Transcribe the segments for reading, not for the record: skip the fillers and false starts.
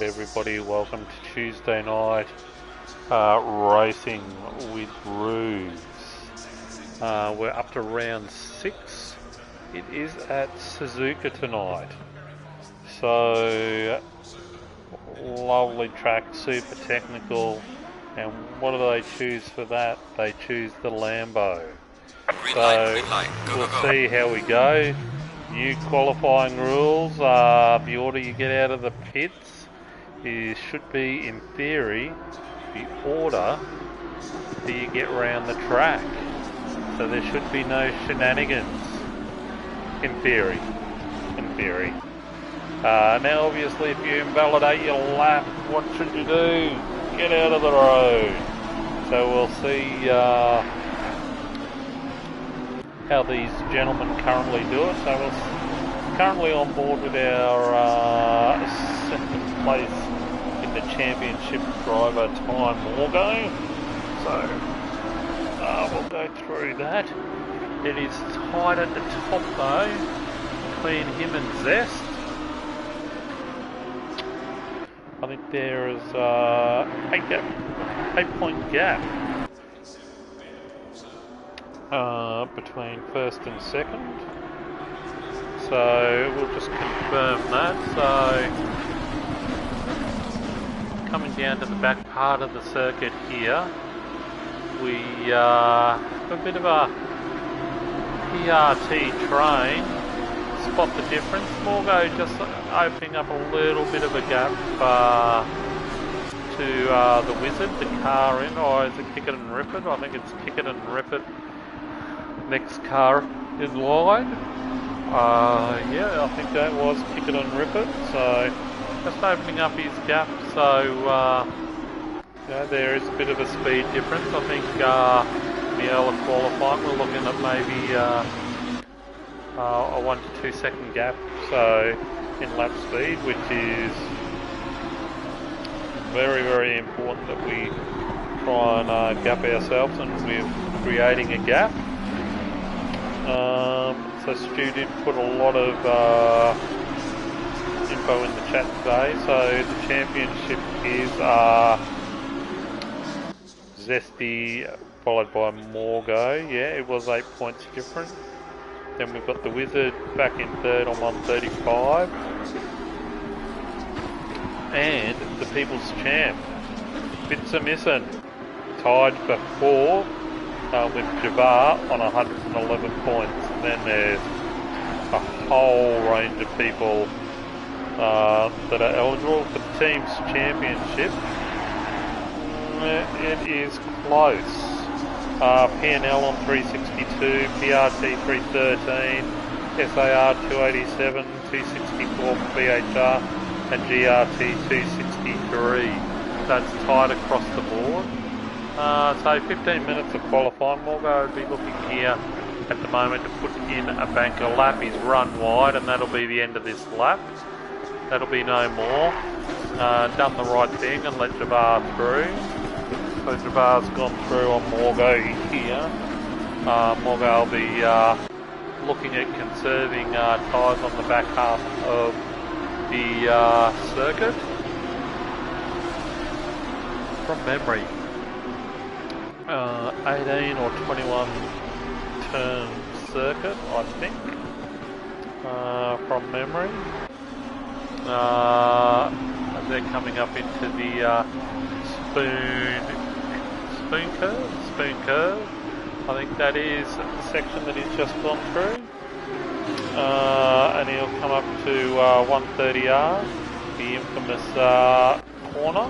Alright everybody, welcome to Tuesday night racing with Roos. We're up to round 6. It is at Suzuka tonight. So, lovely track, super technical, and what do they choose for that? They choose the Lambo. So, we'll see how we go. New qualifying rules, the order you get out of the pits should be, in theory, the order that you get around the track. So there should be no shenanigans, in theory. Now obviously if you invalidate your lap, what should you do? Get out of the road. So we'll see how these gentlemen currently do it. So we're currently on board with our second place in the championship driver time Morgo. So we'll go through that. It is tight at the top though, between him and Zest. I think there is 8-point gap between first and second, so we'll just confirm that. So coming down to the back part of the circuit here, we have a bit of a PRT train. Spot the difference. Morgo just opening up a little bit of a gap to the Wizard, the car in, or is it Kick It and Rip It? I think it's Kick It and Rip It. Next car in line. Yeah, I think that was Kick It and Rip It. So just opening up his gap. So yeah, there is a bit of a speed difference. I think the early qualifying we're looking at maybe a 1 to 2 second gap. So in lap speed, which is very, very important that we try and gap ourselves, and we're creating a gap. So Stu did put a lot of info in the chat today. So the championship is Zesty followed by Morgo. Yeah, it was 8 points different. Then we've got the Wizard back in third on 135. And the People's Champ, Bits are missing, tied for 4 with Javar on 111 points. And then there's a whole range of people that are eligible for the team's championship. It is close. P&L on 362, PRT 313, SAR 287, 264 for BHR, and GRT 263. That's tight across the board. So 15 minutes of qualifying. Morgo would be looking here at the moment to put in a banker lap. He's run wide, and that'll be the end of this lap. That'll be no more. Done the right thing and let Javar through. So Javar's gone through on Morgo here. Morgo will be looking at conserving tyres on the back half of the circuit. From memory, 18 or 21 turn circuit, I think, from memory. As they're coming up into the spoon curve. I think that is the section that he's just gone through. And he'll come up to 130R, the infamous corner.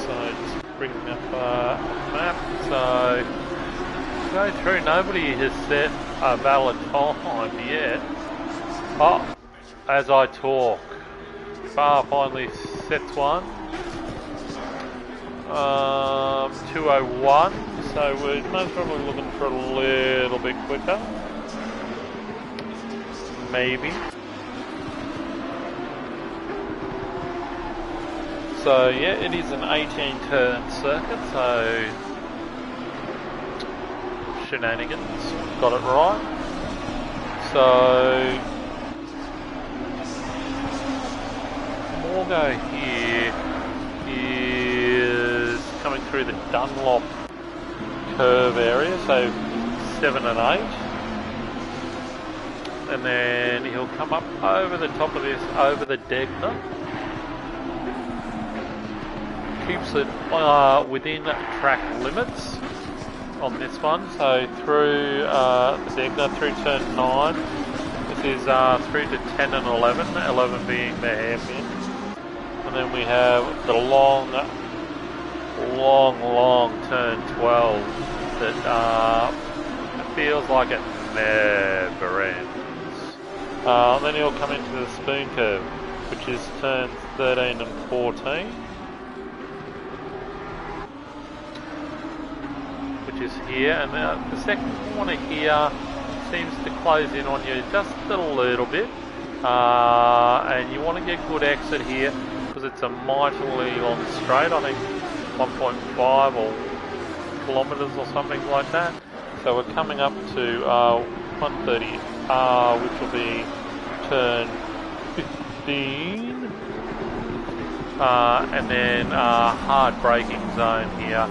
So just bringing up a map. So go through. Nobody has set a valid time yet. Oh, as I talk, Bar finally sets one. 201. So we're most probably looking for a little bit quicker. Maybe. So yeah, it is an 18 turn circuit, so shenanigans, got it right. So Morgo here is coming through the Dunlop curve area, so 7 and 8. And then he'll come up over the top of this, over the Degner. Keeps it within track limits on this one. So through the Degner, through turn 9. This is through to 10 and 11, 11 being the hairpin. And then we have the long turn 12 that feels like it never ends. Then he'll come into the spoon curve, which is turns 13 and 14, which is here. And the second corner here seems to close in on you just a little bit, and you want to get good exit here because it's a mightily long straight. I think 1.5 or kilometres or something like that. So we're coming up to 130, which will be turn 15, and then hard braking zone here,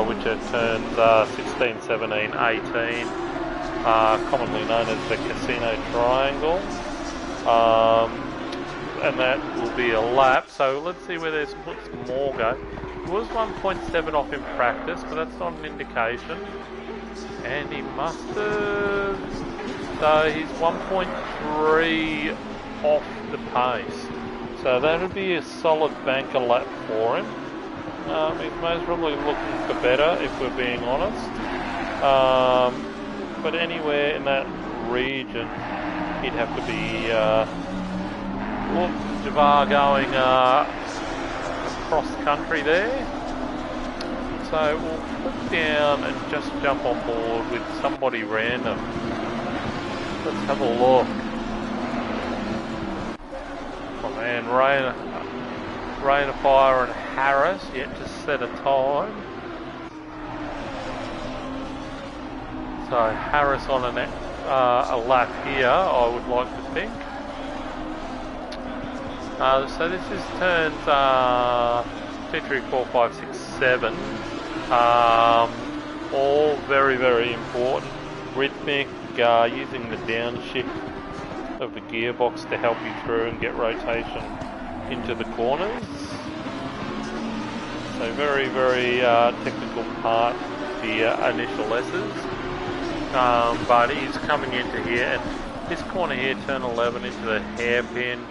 which are turns 16, 17, 18, commonly known as the Casino Triangle, and that will be a lap. So let's see where this puts Morgo. He was 1.7 off in practice, but that's not an indication. And he must have... So he's 1.3 off the pace. So that would be a solid banker lap for him. He's most probably looking for better, if we're being honest. But anywhere in that region, he'd have to be... Javar going cross country there. So we'll put down and just jump on board with somebody random. Let's have a look. Oh man, Rain of Fire and Harris yet to set a time. So Harris on a lap here, I would like to think. So this is turns 2, 3, 4, 5, 6, 7. All very, very important. Rhythmic, using the downshift of the gearbox to help you through and get rotation into the corners. So very, very technical part, the initial S's. But he's coming into here, and this corner here, turn 11 into the hairpin.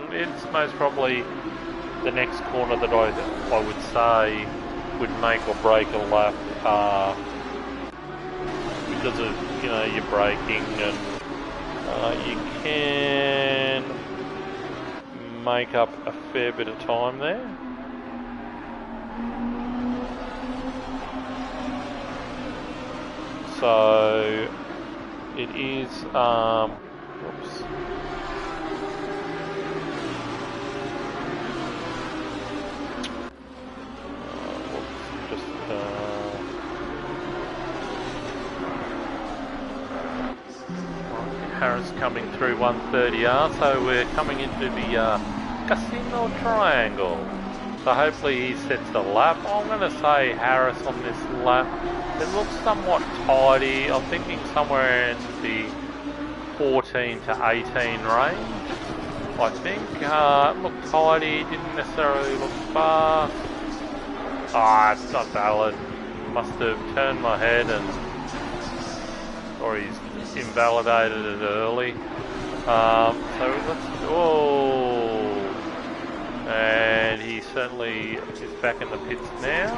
It's most probably the next corner that I would say would make or break a lap, because of your braking, and you can make up a fair bit of time there. So it is whoops. Harris coming through 130R, so we're coming into the Casino Triangle. So hopefully he sets a lap. I'm going to say Harris on this lap. It looks somewhat tidy. I'm thinking somewhere in the 14 to 18 range. I think it looked tidy, didn't necessarily look fast. It's not valid. Must have turned my head or he's invalidated it early. So let's and he certainly is back in the pits now.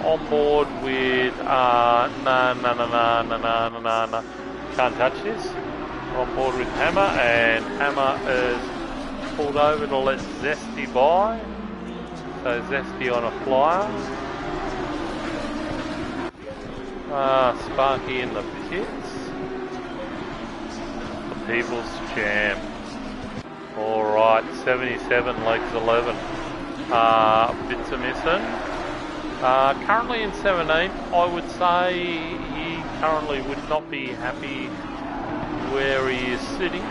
On board with can't touch this. On board with Hammer, and Hammer is pulled over to let Zesty by. So Zesty on a flyer. Sparky in the pits. The People's Champ. Alright, 77, legs 11. Bits are missing. Currently in 17, I would say he currently would not be happy where he is sitting.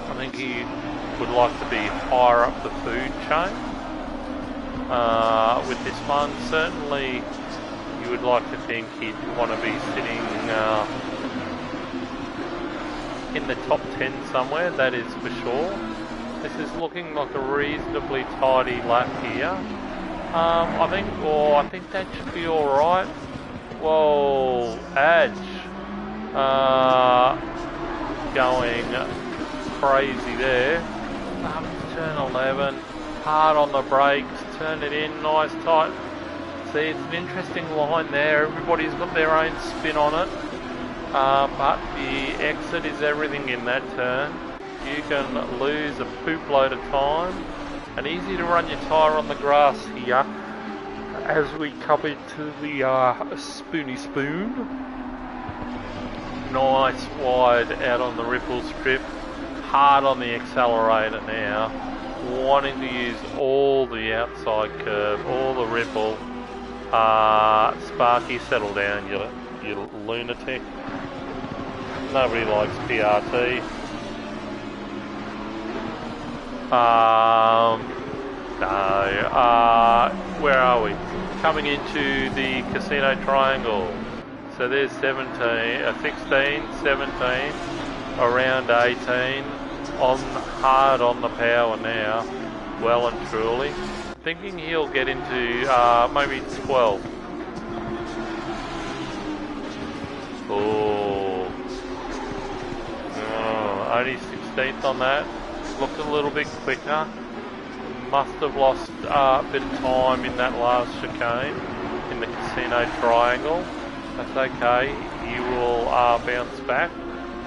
I think he would like to be higher up the food chain. With this one, certainly you would like to think he'd want to be sitting in the top 10 somewhere, that is for sure. This is looking like a reasonably tidy lap here. I think that should be alright. Whoa, Edge going crazy there. Turn 11, hard on the brakes, turn it in, nice tight. See, it's an interesting line there. Everybody's got their own spin on it, but the exit is everything in that turn. You can lose a poop load of time, and easy to run your tyre on the grass here as we come into the spoony spoon. Nice wide out on the ripple strip, hard on the accelerator now, wanting to use all the outside curve, all the ripple. Sparky, settle down, you lunatic. Nobody likes PRT. Where are we? Coming into the Casino Triangle. So there's 16, 17, around 18, hard on the power now, well and truly. Thinking he'll get into maybe 12. Only 16th on that. Looked a little bit quicker. Must have lost a bit of time in that last chicane in the Casino Triangle. That's okay. He will bounce back.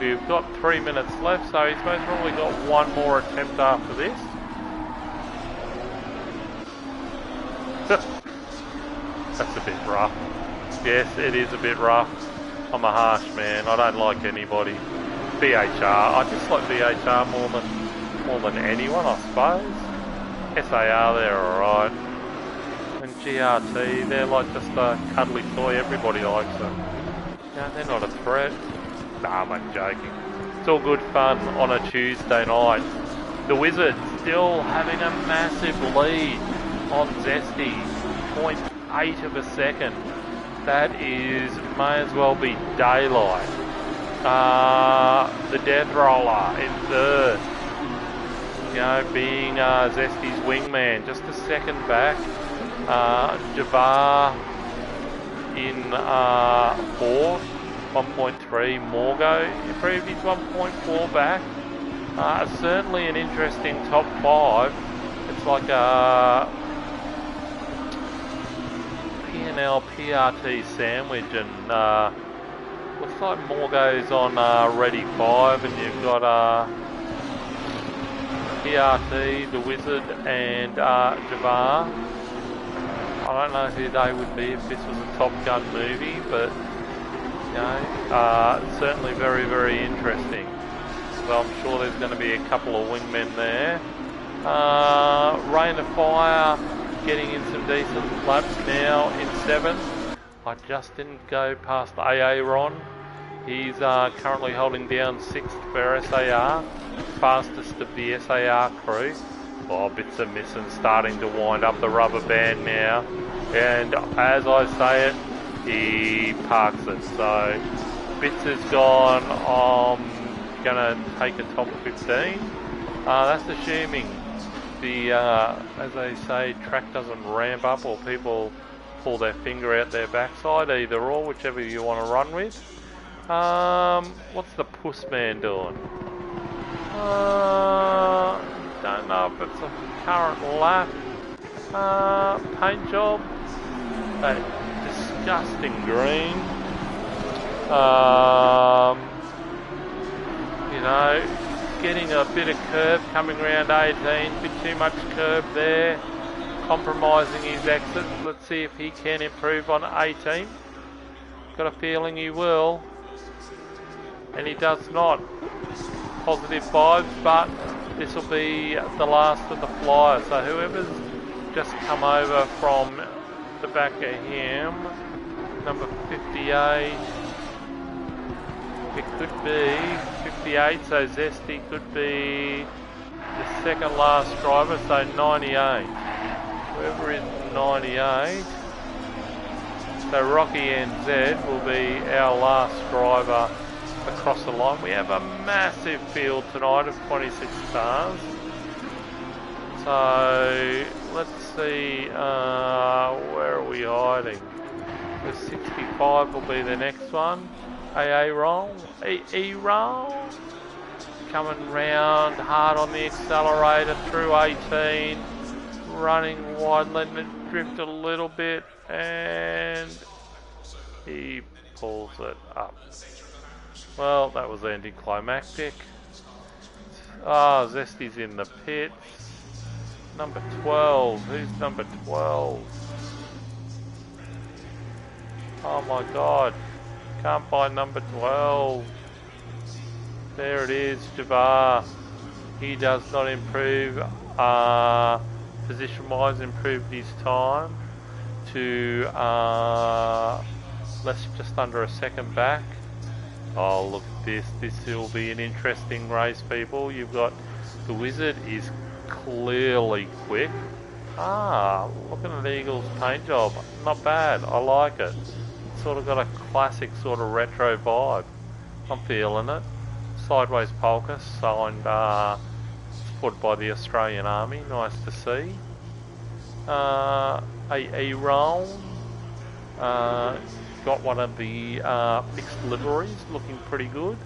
We've got 3 minutes left, so he's most probably got one more attempt after this. That's a bit rough. Yes, it is a bit rough. I'm a harsh man. I don't like anybody. BHR. I dislike BHR more than anyone, I suppose. SAR, they're alright. And GRT, they're like just a cuddly toy. Everybody likes them. No, they're not a threat. Nah, I'm joking. It's all good fun on a Tuesday night. The Wizard still having a massive lead on Zesty. 0.8 of a second. That may as well be daylight. The Death Roller in third. Being Zesty's wingman, just a second back. Javar in fourth, 1.3. Morgo improved his 1.4 back. Certainly an interesting top five. It's like a P&L PRT sandwich, and looks like Morgo's on ready 5, and you've got PRT, the Wizard, and Javar. I don't know who they would be if this was a Top Gun movie, but certainly very, very interesting. So I'm sure there's going to be a couple of wingmen there. Rain of Fire getting in some decent laps now in 7th. I just didn't go past AA Ron. He's currently holding down 6th for SAR, fastest of the SAR crew. Oh, bits are missing, starting to wind up the rubber band now. And as I say it, he parks it. So bits is gone. I'm gonna take a top 15. That's assuming the, as they say, track doesn't ramp up or people pull their finger out their backside, either or, whichever you want to run with. What's the puss man doing? Don't know if it's a current lap. Paint job. That disgusting green. Getting a bit of curve coming around 18. Bit too much curve there. Compromising his exit. Let's see if he can improve on 18. Got a feeling he will. and he does not. Positive vibes, but this will be the last of the flyers. So whoever's just come over from the back of him, number 58, it could be 58, so Zesty could be the second last driver, so 98. Whoever is 98, so Rocky NZ will be our last driver across the line. We have a massive field tonight of 26 cars. So let's see, where are we hiding? The 65 will be the next one. AA roll, EE roll. Coming round hard on the accelerator through 18. Running wide, letting it drift a little bit, and he pulls it up. Well, that was anticlimactic. Ah, Zesty's in the pits. Number 12. Who's number 12? Oh my god. Can't find number 12. There it is, Jabbar. He does not improve. Position-wise, improved his time to just under a second back. Oh, look at this. This will be an interesting race, people. You've got the Wizard is clearly quick. Ah, looking at Eagle's paint job. Not bad. I like it. It's sort of got a classic sort of retro vibe. I'm feeling it. Sideways Polka, signed, supported by the Australian Army. Nice to see. A roll. Got one of the mixed liveries, looking pretty good.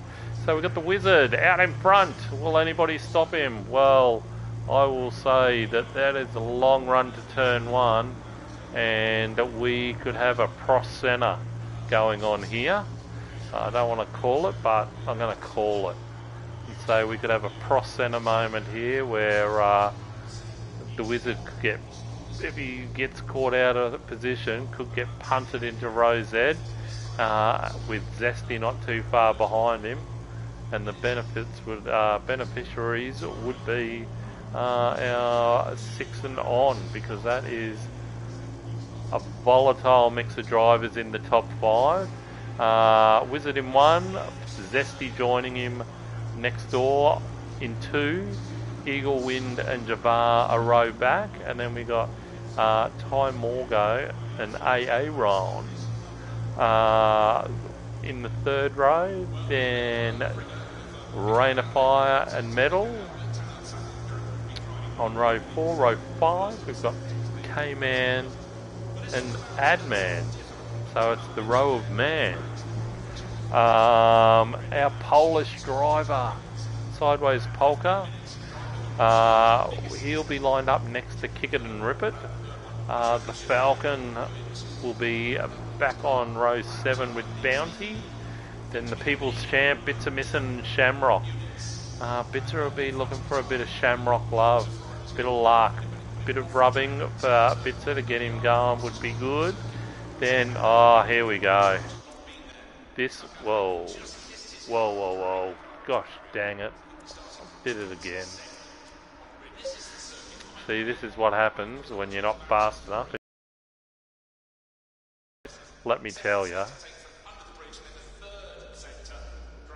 So we've got the Wizard out in front. Will anybody stop him? Well, I will say that is a long run to turn one, and we could have a cross centre going on here. I don't want to call it, but I'm going to call it. And so we could have a cross centre moment here where the Wizard could get, if he gets caught out of position, could get punted into row Z with Zesty not too far behind him, and the beneficiaries would be our 6 and on, because that is a volatile mix of drivers in the top 5. Wizard in 1, Zesty joining him next door in 2, Eagle, Wind and Javar a row back, and then we got Ty Morgo and AA Ron in the 3rd row, then Rain of Fire and Metal on row 4. Row 5 we've got K-Man and Adman, so it's the row of man. Our Polish driver, Sideways Polka, he'll be lined up next to Kick It and Rip It. The Falcon will be back on row 7 with Bounty. Then the People's Champ, Bitzer Missing Shamrock. Bitzer will be looking for a bit of Shamrock love, bit of luck, bit of rubbing for Bitzer to get him going would be good. Then, here we go. This, whoa, gosh dang it, did it again. See, this is what happens when you're not fast enough. Let me tell you.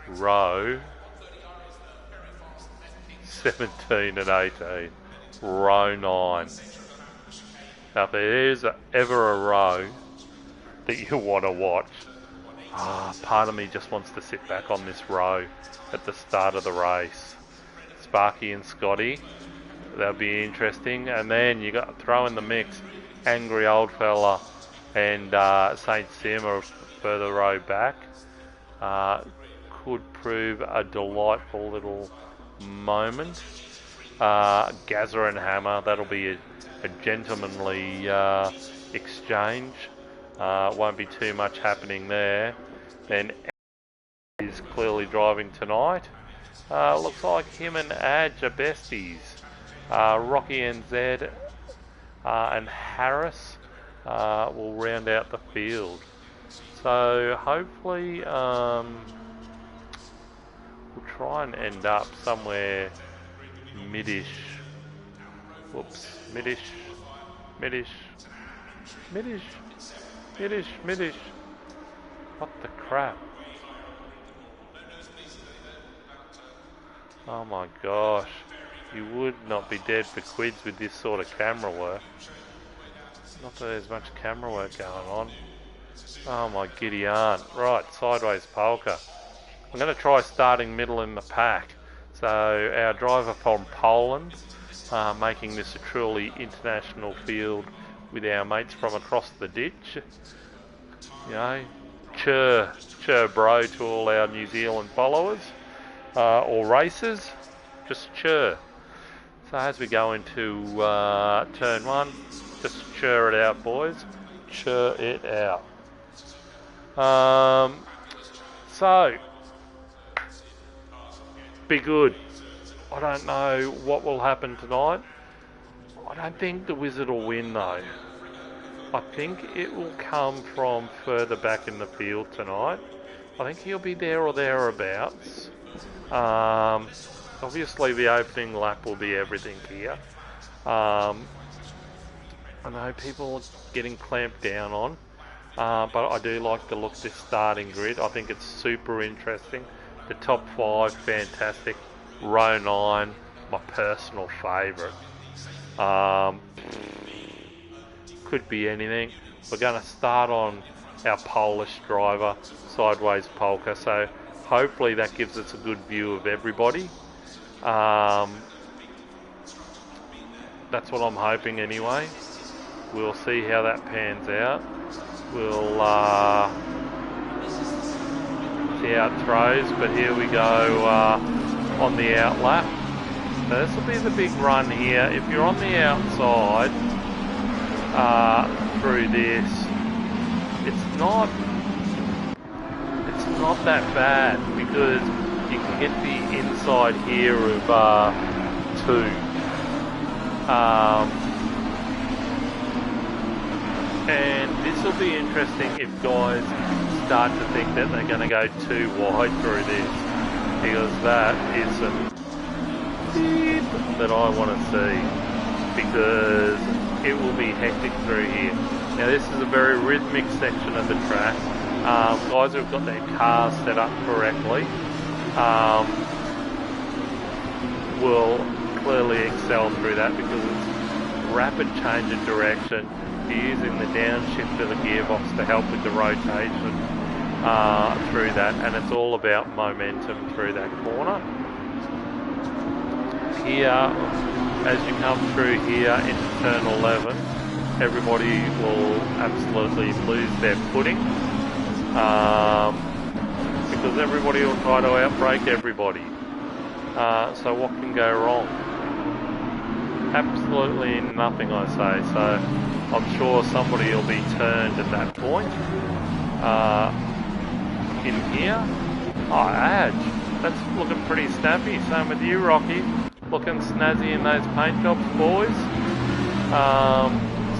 Row 17 and 18. Row 9. Now, if there is ever a row that you want to watch, part of me just wants to sit back on this row at the start of the race. Sparky and Scotty, that'll be interesting. And then you got throw in the mix Angry Old Fella and Saint Sim are further row back. Could prove a delightful little moment. Gazza and Hammer, that'll be a gentlemanly exchange. Won't be too much happening there. Then is clearly driving tonight. Looks like him and Adge are besties. Rocky NZ and Harris will round out the field. So hopefully we'll try and end up somewhere midish. Whoops, midish, midish, midish, midish, midish. What the crap? Oh my gosh. You would not be dead for quids with this sort of camera work. Not that there's much camera work going on. Oh my giddy aunt. Right, sideways polka. I'm going to try starting middle in the pack. So our driver from Poland, making this a truly international field with our mates from across the ditch. You know, chur bro to all our New Zealand followers, or racers, just chur. So as we go into turn one, just chur it out, boys. Chur it out. So, be good. I don't know what will happen tonight. I don't think the Wizard will win though. I think it will come from further back in the field tonight. I think he'll be there or thereabouts. Obviously the opening lap will be everything here. I know people are getting clamped down on, but I do like the look of this starting grid. I think it's super interesting. The top 5, fantastic. Row 9, my personal favourite. Could be anything. We're going to start on our Polish driver, sideways polka, so hopefully that gives us a good view of everybody. That's what I'm hoping anyway. We'll see how that pans out. We'll see how it throws, but here we go on the out lap. So this will be the big run here. If you're on the outside through this, it's not that bad because you can get the inside here of 2. And this will be interesting if guys start to think that they're going to go too wide through this, because that is a beep that I want to see, because it will be hectic through here. Now this is a very rhythmic section of the track. Guys who've got their cars set up correctly will clearly excel through that, because it's rapid change of direction. You're using the downshift of the gearbox to help with the rotation through that, and it's all about momentum through that corner. Here, as you come through here into turn 11, everybody will absolutely lose their footing, because everybody will try to outbrake everybody. So what can go wrong? Absolutely nothing, I say. So I'm sure somebody will be turned at that point. In here, oh, Adge, that's looking pretty snappy. Same with you, Rocky. Looking snazzy in those paint jobs, boys.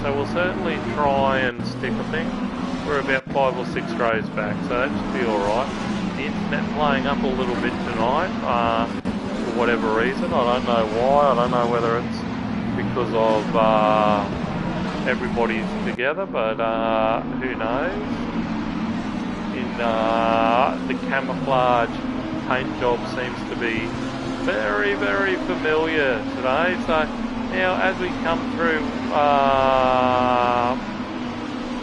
So we'll certainly try and stick, I think. We're about 5 or 6 rows back, so that should be alright. The internet playing up a little bit tonight, for whatever reason. I don't know why. I don't know whether it's because of everybody's together, but who knows. In the camouflage paint job seems to be very, very familiar today. So now as we come through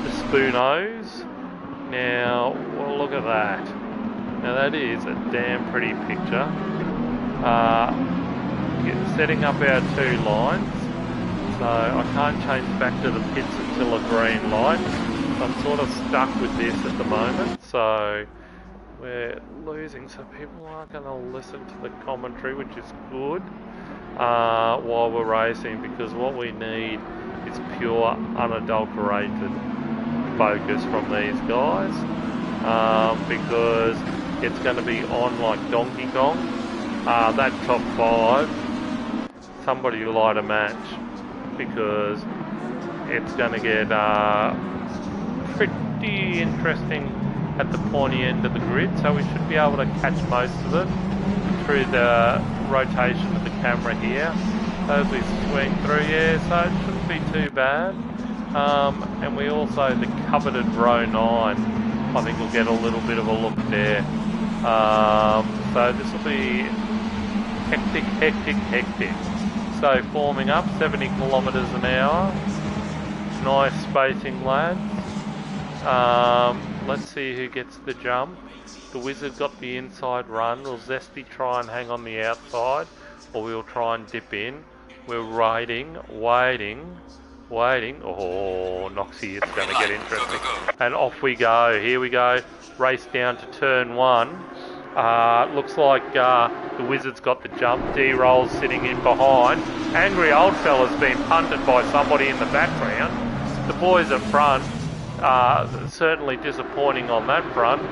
the Spoonos, now well, look at that. Now that is a damn pretty picture. Setting up our 2 lines. So I can't change back to the pits until a green light. So I'm sort of stuck with this at the moment. So we're losing, so people aren't going to listen to the commentary, which is good, while we're racing, because what we need is pure, unadulterated focus from these guys, because it's going to be on like Donkey Kong. That top 5, somebody will light a match, because it's going to get pretty interesting at the pointy end of the grid, so we should be able to catch most of it through the rotation of the camera here. As we swing through, yeah, so it shouldn't be too bad. And we also, the coveted row 9, I think we'll get a little bit of a look there. So this will be hectic. So forming up, 70 kilometres an hour. Nice spacing, lads. Let's see who gets the jump. The Wizard got the inside run. Will Zesty try and hang on the outside, or we'll try and dip in? We're waiting. Oh, Noxie, it's going to get interesting. And off we go. Here we go. Race down to turn 1. Looks like the Wizard's got the jump. D-Roll's sitting in behind. Angry Old Fella's been punted by somebody in the background. The boys at front, certainly disappointing on that front.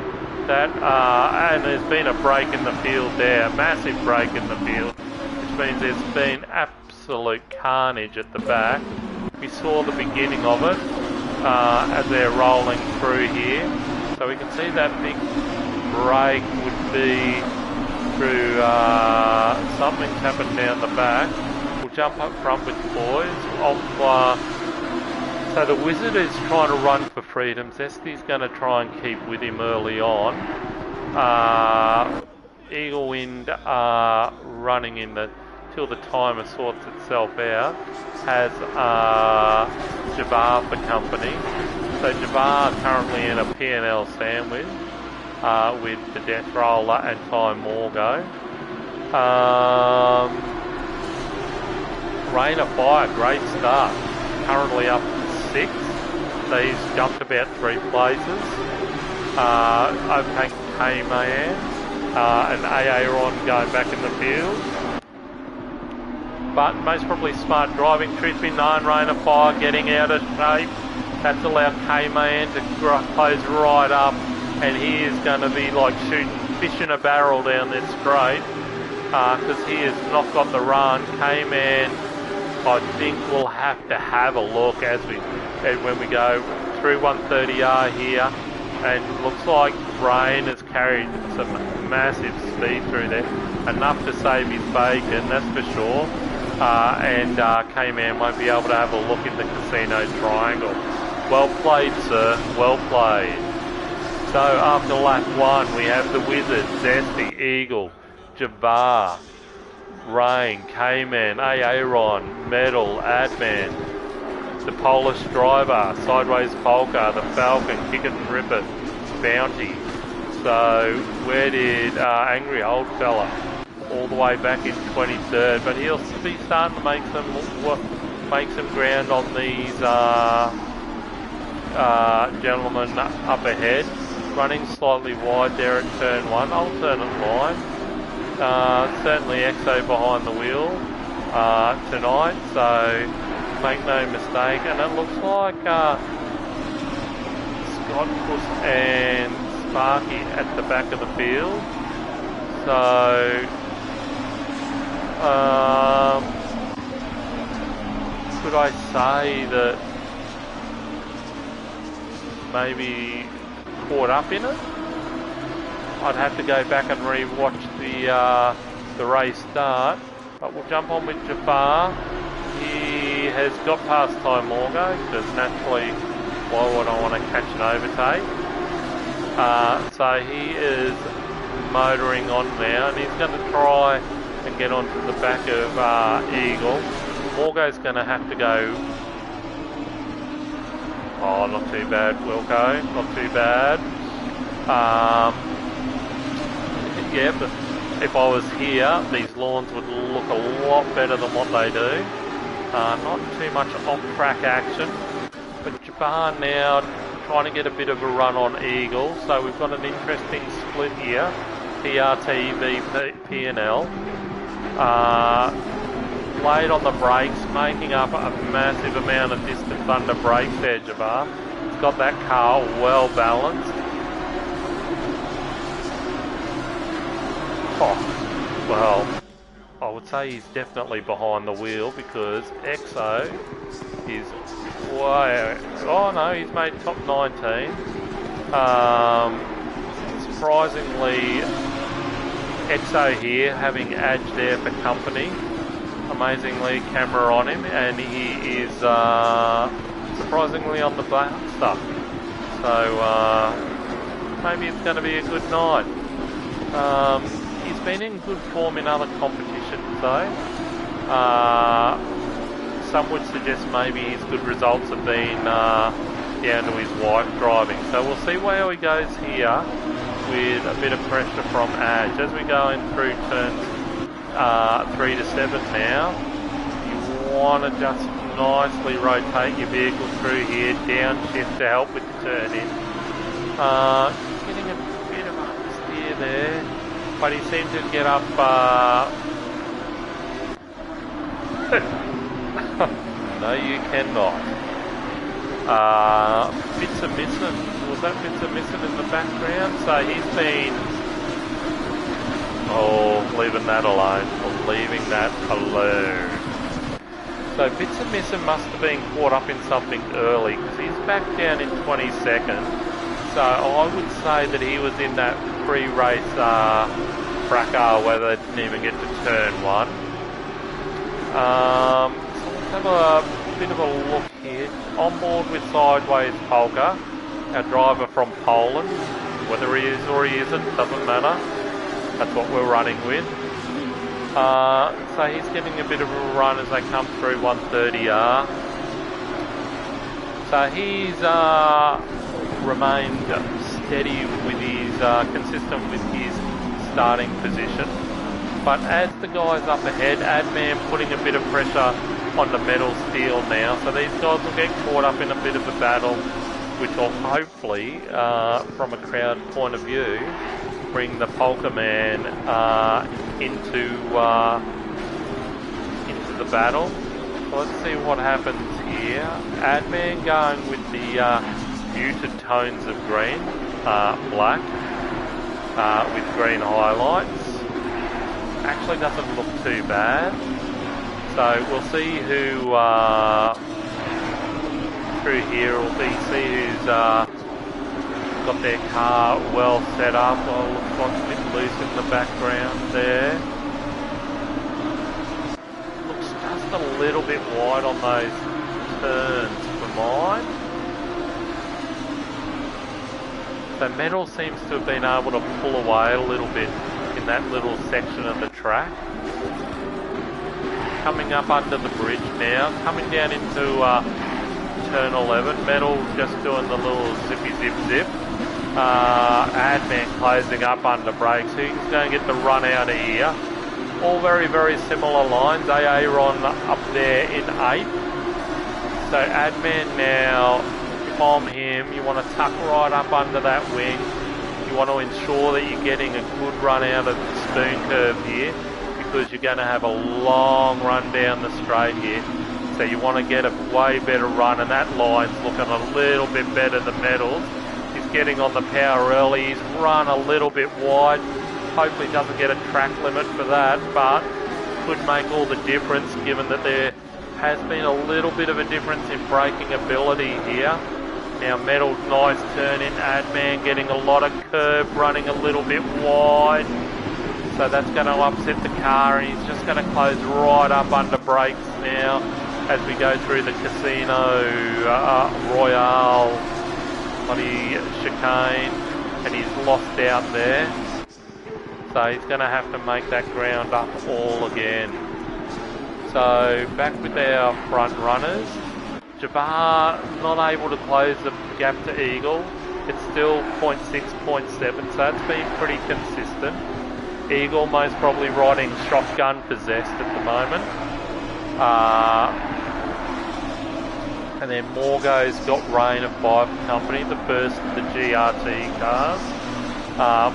And there's been a break in the field there, a massive break in the field, which means there's been absolute carnage at the back. We saw the beginning of it as they're rolling through here. So we can see that big break would be through something's happened down the back. We'll jump up front with the boys. So the Wizard is trying to run for freedom. Zesty's going to try and keep with him early on. Eagle Wind running in till the timer sorts itself out. Has Jabbar for company. So Jabbar currently in a P&L sandwich with the Death Roller and Ty Morgo. Rain of Fire, great start. Currently up 6. So he's jumped about 3 places. Opaque K-Man and Aaron going back in the field. But most probably smart driving. Truth be known, Rain of Fire getting out of shape. That's allowed K-Man to close right up, and he is going to be like shooting fish in a barrel down this straight because he has not got the run. K-Man, I think we'll have to have a look when we go through 130R here, and looks like Rain has carried some massive speed through there, enough to save his bacon, that's for sure. And K-Man won't be able to have a look in the Casino Triangle. Well played, sir, well played. So after lap 1 we have the Wizard, Zesty, Eagle, Jabbar, Rain, K-Man, Aaron, Metal, Adman, the Polish Driver, Sideways Polka, the Falcon, Kick It and Rip It, Bounty. So where did Angry Old Fella? All the way back in 23rd, but he'll be starting to make some ground on these gentlemen up ahead. Running slightly wide there at turn 1, alternate line. Certainly Exo behind the wheel tonight, so make no mistake. And it looks like Scott Puss and Sparky at the back of the field. So could I say that maybe caught up in it? I'd have to go back and re-watch the race start, but we'll jump on with Jafar. He has got past Ty Morgo, because naturally why would I want to catch an overtake? So he is motoring on now, and he's going to try and get onto the back of Eagle. Morgo's going to have to go. Oh, not too bad, Wilco, not too bad. Yeah, but if I was here, these lawns would look a lot better than what they do. Not too much off-track action, but Jabbar now trying to get a bit of a run on Eagle. So we've got an interesting split here. PRT v P&L. Laid on the brakes, making up a massive amount of distance under brakes there, Jabbar. He's got that car well balanced. Oh, well, I would say he's definitely behind the wheel because Exo is way... Oh no, he's made top 19. surprisingly, Exo here, having Adge there for company. Amazingly, camera on him, and he is surprisingly on the black stuff. So maybe it's going to be a good night. He's been in good form in other competitions though. Some would suggest maybe his good results have been down to his wife driving. So we'll see where he goes here with a bit of pressure from Adge. As we go in through turns 3 to 7 now, you want to just nicely rotate your vehicle through here, downshift to help with the turn in. Getting a bit of understeer there, but he seemed to get up no, you cannot. Bits are missing. Was that bits are missing in the background? So he's been... Oh, leaving that alone. Or leaving that alone. So bits are missing must have been caught up in something early because he's back down in 22nd. So I would say that he was in that pre-race fracas where they didn't even get to turn 1. So let's have a bit of a look here. On board with Sideways Polka, our driver from Poland. Whether he is or he isn't, doesn't matter. That's what we're running with. So he's getting a bit of a run as they come through 130R. So he's remained steady with his, consistent with his starting position. But as the guys up ahead, Adman putting a bit of pressure on the metal steel now. So these guys will get caught up in a bit of a battle, which will hopefully, from a crowd point of view, bring the Polka Man into the battle. So let's see what happens here. Adman going with the muted tones of green, black, with green highlights. Actually doesn't look too bad. So we'll see who through here will be, see who's got their car well set up. Well, looks like a bit loose in the background there. Looks just a little bit wide on those turns for mine. So Metal seems to have been able to pull away a little bit in that little section of the track. Coming up under the bridge now, coming down into turn 11. Metal just doing the little zippy zip zip. Adman closing up under brakes. Who's going to get the run out of here? All very, very similar lines. Aaron up there in 8th. So Adman now, bomb him. You want to tuck right up under that wing. You want to ensure that you're getting a good run out of the spoon curve here, because you're going to have a long run down the straight here. So you want to get a way better run, and that line's looking a little bit better than Metals. He's getting on the power early. He's run a little bit wide. Hopefully doesn't get a track limit for that, but could make all the difference given that there has been a little bit of a difference in braking ability here. Now Metal's nice turn in, Adman getting a lot of curb, running a little bit wide. So that's going to upset the car, and he's just going to close right up under brakes now as we go through the Casino Royale bloody chicane, and he's lost out there. So he's going to have to make that ground up all again. So back with our front runners. Jabbar not able to close the gap to Eagle. It's still 0.6, 0.7, so it's been pretty consistent. Eagle most probably riding shotgun possessed at the moment. And then Morgo's got Rain of 5 company, the first of the GRT cars.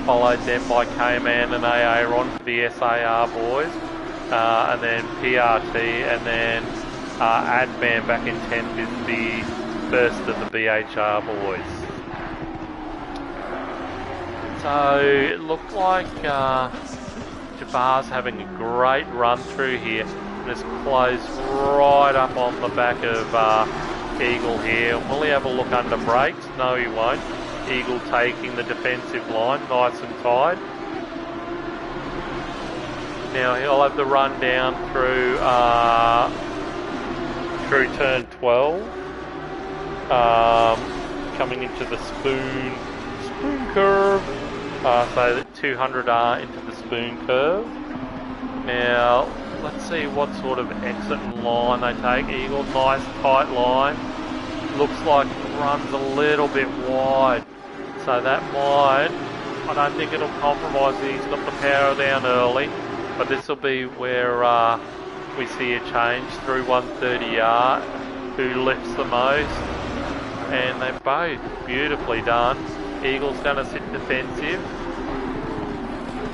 Followed then by K-Man and Aaron for the SAR boys. And then PRT, and then Adman back in 10th is the first of the BHR boys. So it looked like Jabbar's having a great run through here, and it's closed right up on the back of Eagle here. Will he have a look under brakes? No, he won't. Eagle taking the defensive line nice and tight. Now he'll have the run down through turn 12, coming into the spoon curve, so that 200R into the spoon curve. Now let's see what sort of exit and line they take. Eagle, nice tight line. Looks like it runs a little bit wide, so that might, I don't think it'll compromise. He's got the power down early, but this will be where we see a change through 130R, who lifts the most, and they're both beautifully done. Eagle's going to sit defensive.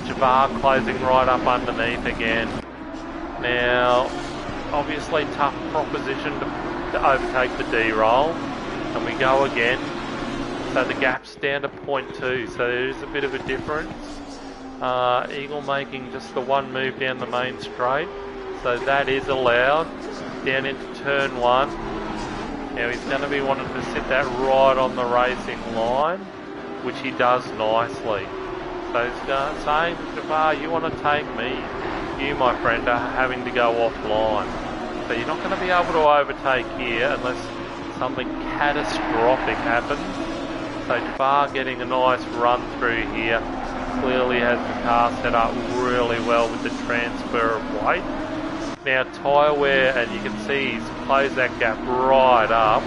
Javar closing right up underneath again. Now, obviously tough proposition to overtake the D-roll, and we go again. So the gap's down to 0.2, so there is a bit of a difference. Eagle making just the one move down the main straight, so that is allowed. Down into turn 1. Now he's going to be wanting to sit that right on the racing line, which he does nicely. So he's saying, Javar, you want to take me? You, my friend, are having to go offline. So you're not going to be able to overtake here unless something catastrophic happens. So Javar getting a nice run through here. Clearly has the car set up really well with the transfer of weight. Now tyre wear, and you can see he's closed that gap right up.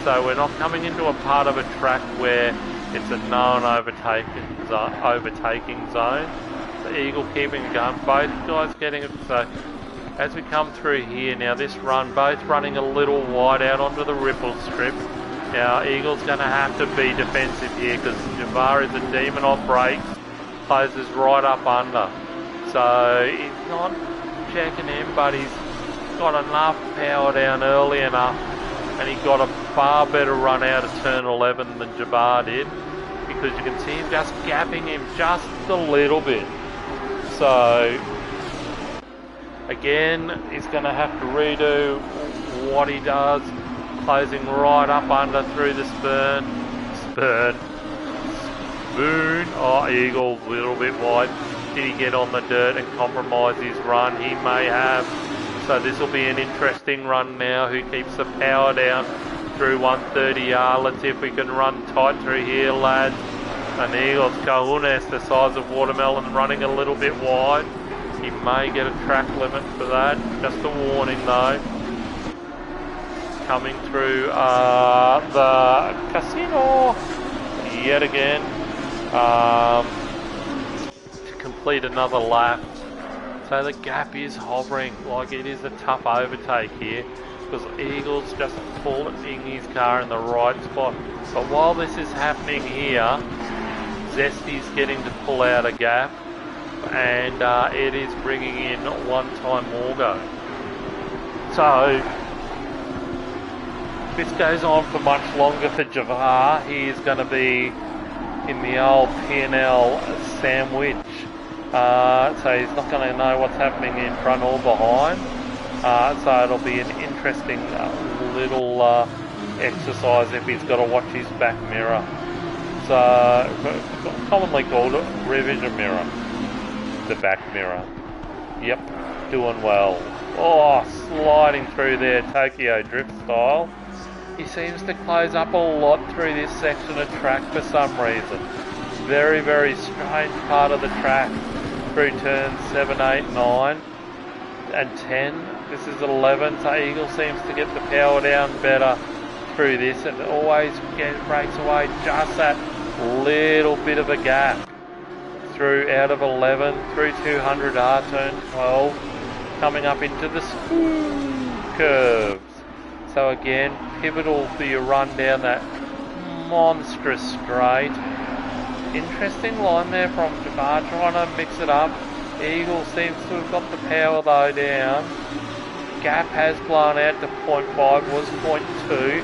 So we're not coming into a part of a track where it's a known overtaking zone. So Eagle keeping it going, both guys getting it. So as we come through here now, this run, both running a little wide out onto the ripple strip. Now Eagle's going to have to be defensive here because Javar is a demon off brakes, closes right up under. So he's not checking in, but he's got enough power down early enough, and he got a far better run out of turn 11 than Javar did, because you can see him just gapping him just a little bit. So again, he's going to have to redo what he does, closing right up under through the spoon. Oh, Eagle a little bit wide. Did he get on the dirt and compromise his run? He may have. So this will be an interesting run now. Who keeps the power down through 130R? Let's see if we can run tight through here, lads. And Eagle's Kahunas, the size of watermelon, running a little bit wide. He may get a track limit for that. Just a warning though. Coming through the casino yet again. To complete another lap. So the gap is hovering, like it is a tough overtake here, because Eagle's just pulling his car in the right spot. But while this is happening here, Zesty's getting to pull out a gap, and it is bringing in one-time Morgo. So if this goes on for much longer for Javar, he is going to be in the old P&L sandwich. So he's not going to know what's happening in front or behind. So it'll be an interesting little exercise if he's got to watch his back mirror. So commonly called a revision mirror. The back mirror. Yep, doing well. Oh, sliding through there, Tokyo Drift style. He seems to close up a lot through this section of track for some reason. Very, very strange part of the track through turns 7, 8, 9 and 10. This is 11, so Eagle seems to get the power down better through this and always breaks away just that little bit of a gap through out of 11 through 200R, turn 12, coming up into the spoon curves. So again, pivotal for your run down that monstrous straight. Interesting line there from Javar, trying to mix it up. Eagle seems to have got the power though down. Gap has blown out to 0.5, was 0.2.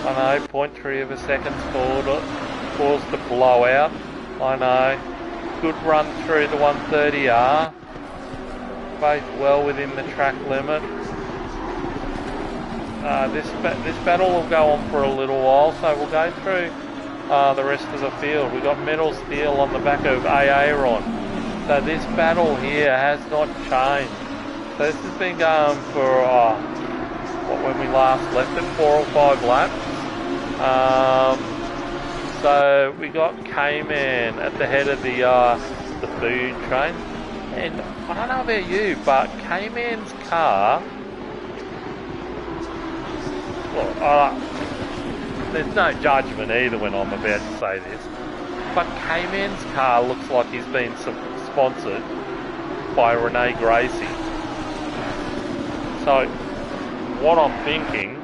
I know, 0.3 of a second caused the blowout. I know. Good run through the 130R. Both well within the track limit. This battle will go on for a little while, so we'll go through the rest of the field. We've got Metal Steel on the back of Aaron. So this battle here has not changed. So this has been going for, when we last left it, 4 or 5 laps. So we got K-Man at the head of the food train. And I don't know about you, but K-Man's car, well, there's no judgment either when I'm about to say this, but K-Man's car looks like he's been sponsored by Renee Gracie. So what I'm thinking,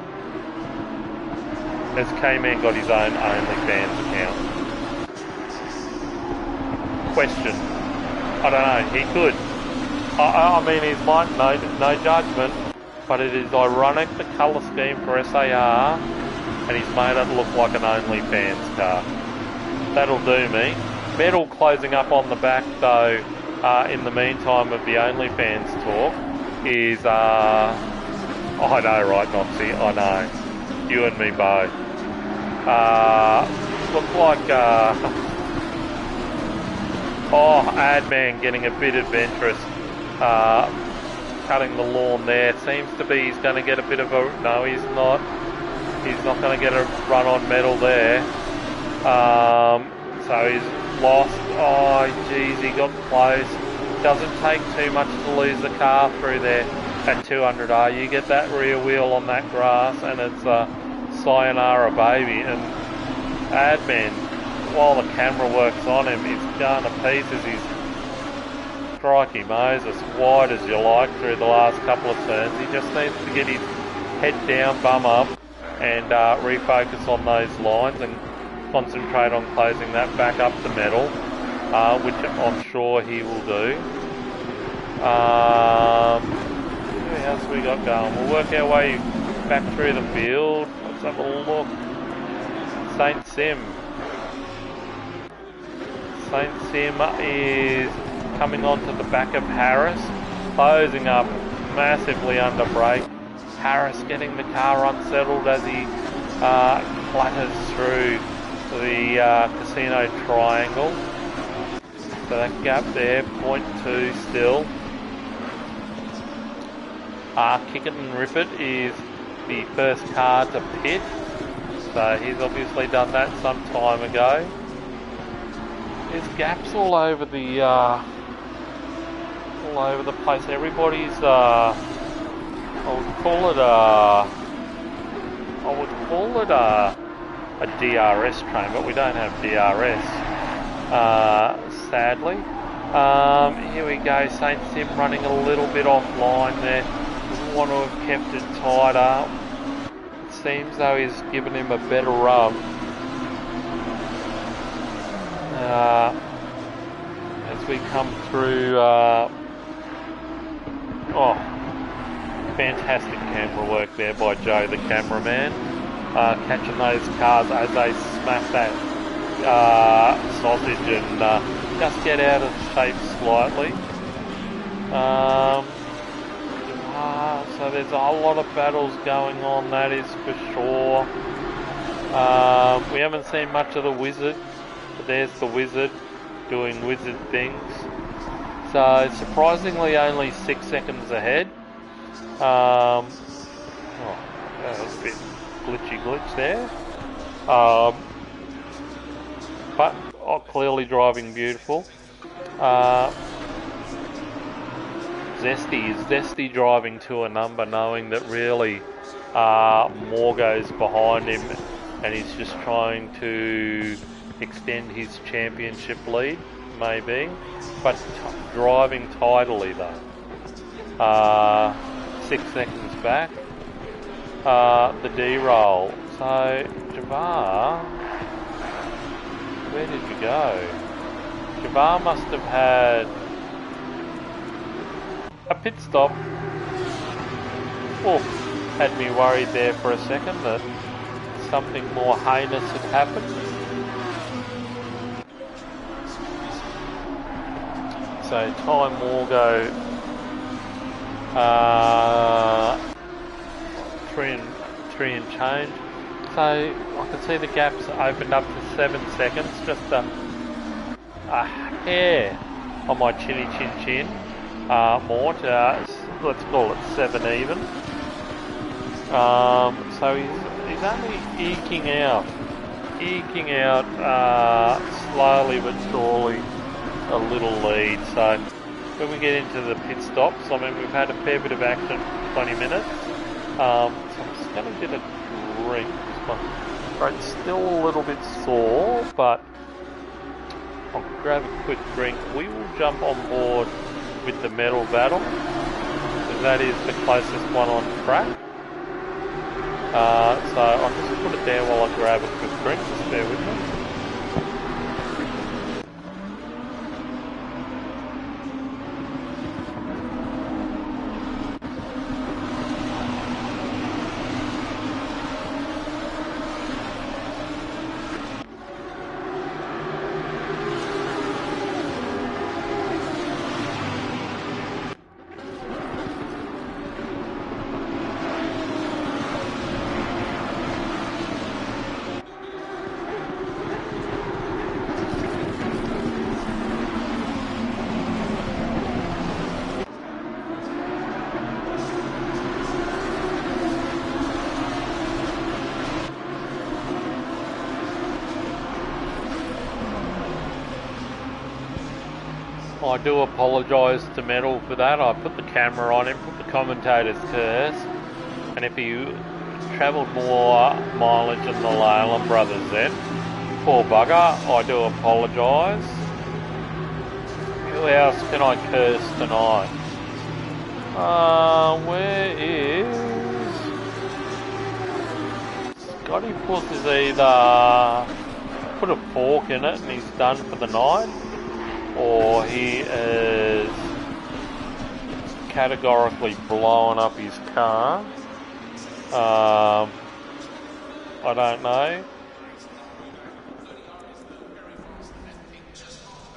has K-Man got his own OnlyFans account? Question. I don't know, he could. I mean, he's like, no judgment, but it is ironic, the colour scheme for SAR, and he's made it look like an OnlyFans car. That'll do me. Metal closing up on the back though, in the meantime of the OnlyFans talk, is, I know, right, Noxie, I know. You and me both. Look like, Adman getting a bit adventurous, cutting the lawn there. Seems to be he's going to get a bit of a... No, he's not. He's not going to get a run on Metal there. So he's lost. Oh, geez, he got close. Doesn't take too much to lose the car through there at 200R. You get that rear wheel on that grass and it's a sayonara baby. And Adman, while the camera works on him, he's going to pieces. He's crikey Moses, wide as you like through the last couple of turns. He just needs to get his head down, bum up, and refocus on those lines and concentrate on closing that back up to Metal, which I'm sure he will do. What else we got going? We'll work our way back through the field. Let's have a look. Saint Sim is coming onto the back of Harris, closing up massively under brake. Harris getting the car unsettled as he clatters through the casino triangle. So that gap there, 0.2 still. Kick It and Rip It is the first car to pit. So he's obviously done that some time ago. There's gaps all over the place. Everybody's I would call it a DRS train, but we don't have DRS, sadly. Here we go. Saint Sim running a little bit offline there. Doesn't want to have kept it tighter. It seems though he's given him a better run. As we come through, fantastic camera work there by Joe, the cameraman, catching those cars as they smash that sausage and just get out of shape slightly. So there's a whole lot of battles going on, that is for sure. We haven't seen much of the Wizard. But there's the Wizard doing wizard things. So surprisingly only 6 seconds ahead. That was a bit glitch there. But clearly driving beautiful. Zesty driving to a number, knowing that really more goes behind him, and he's just trying to extend his championship lead, maybe, but driving tidily though. 6 seconds back. The D-roll. So Javar, where did you go? Javar must have had a pit stop. Oh, had me worried there for a second that something more heinous had happened. So time will go 3 and change. So I can see the gaps opened up to 7 seconds, just a hair on my chinny chin chin more to, let's call it 7 even. So he's only eking out slowly but surely a little lead. So when we get into the pit stops, I mean, we've had a fair bit of action for 20 minutes. So I'm just going to get a drink. My throat's still a little bit sore, but I'll grab a quick drink. We will jump on board with the medal battle, because that is the closest one on track. So I'll just put it there while I grab a quick drink. Just bear with me. I do apologise to Metal for that. I put the camera on him, put the commentator's curse, and if he travelled more mileage than the Leyland brothers then, poor bugger, I do apologise. Who else can I curse tonight? Where is... Scotty Puss is either put a fork in it and he's done for the night, or he is categorically blowing up his car. I don't know.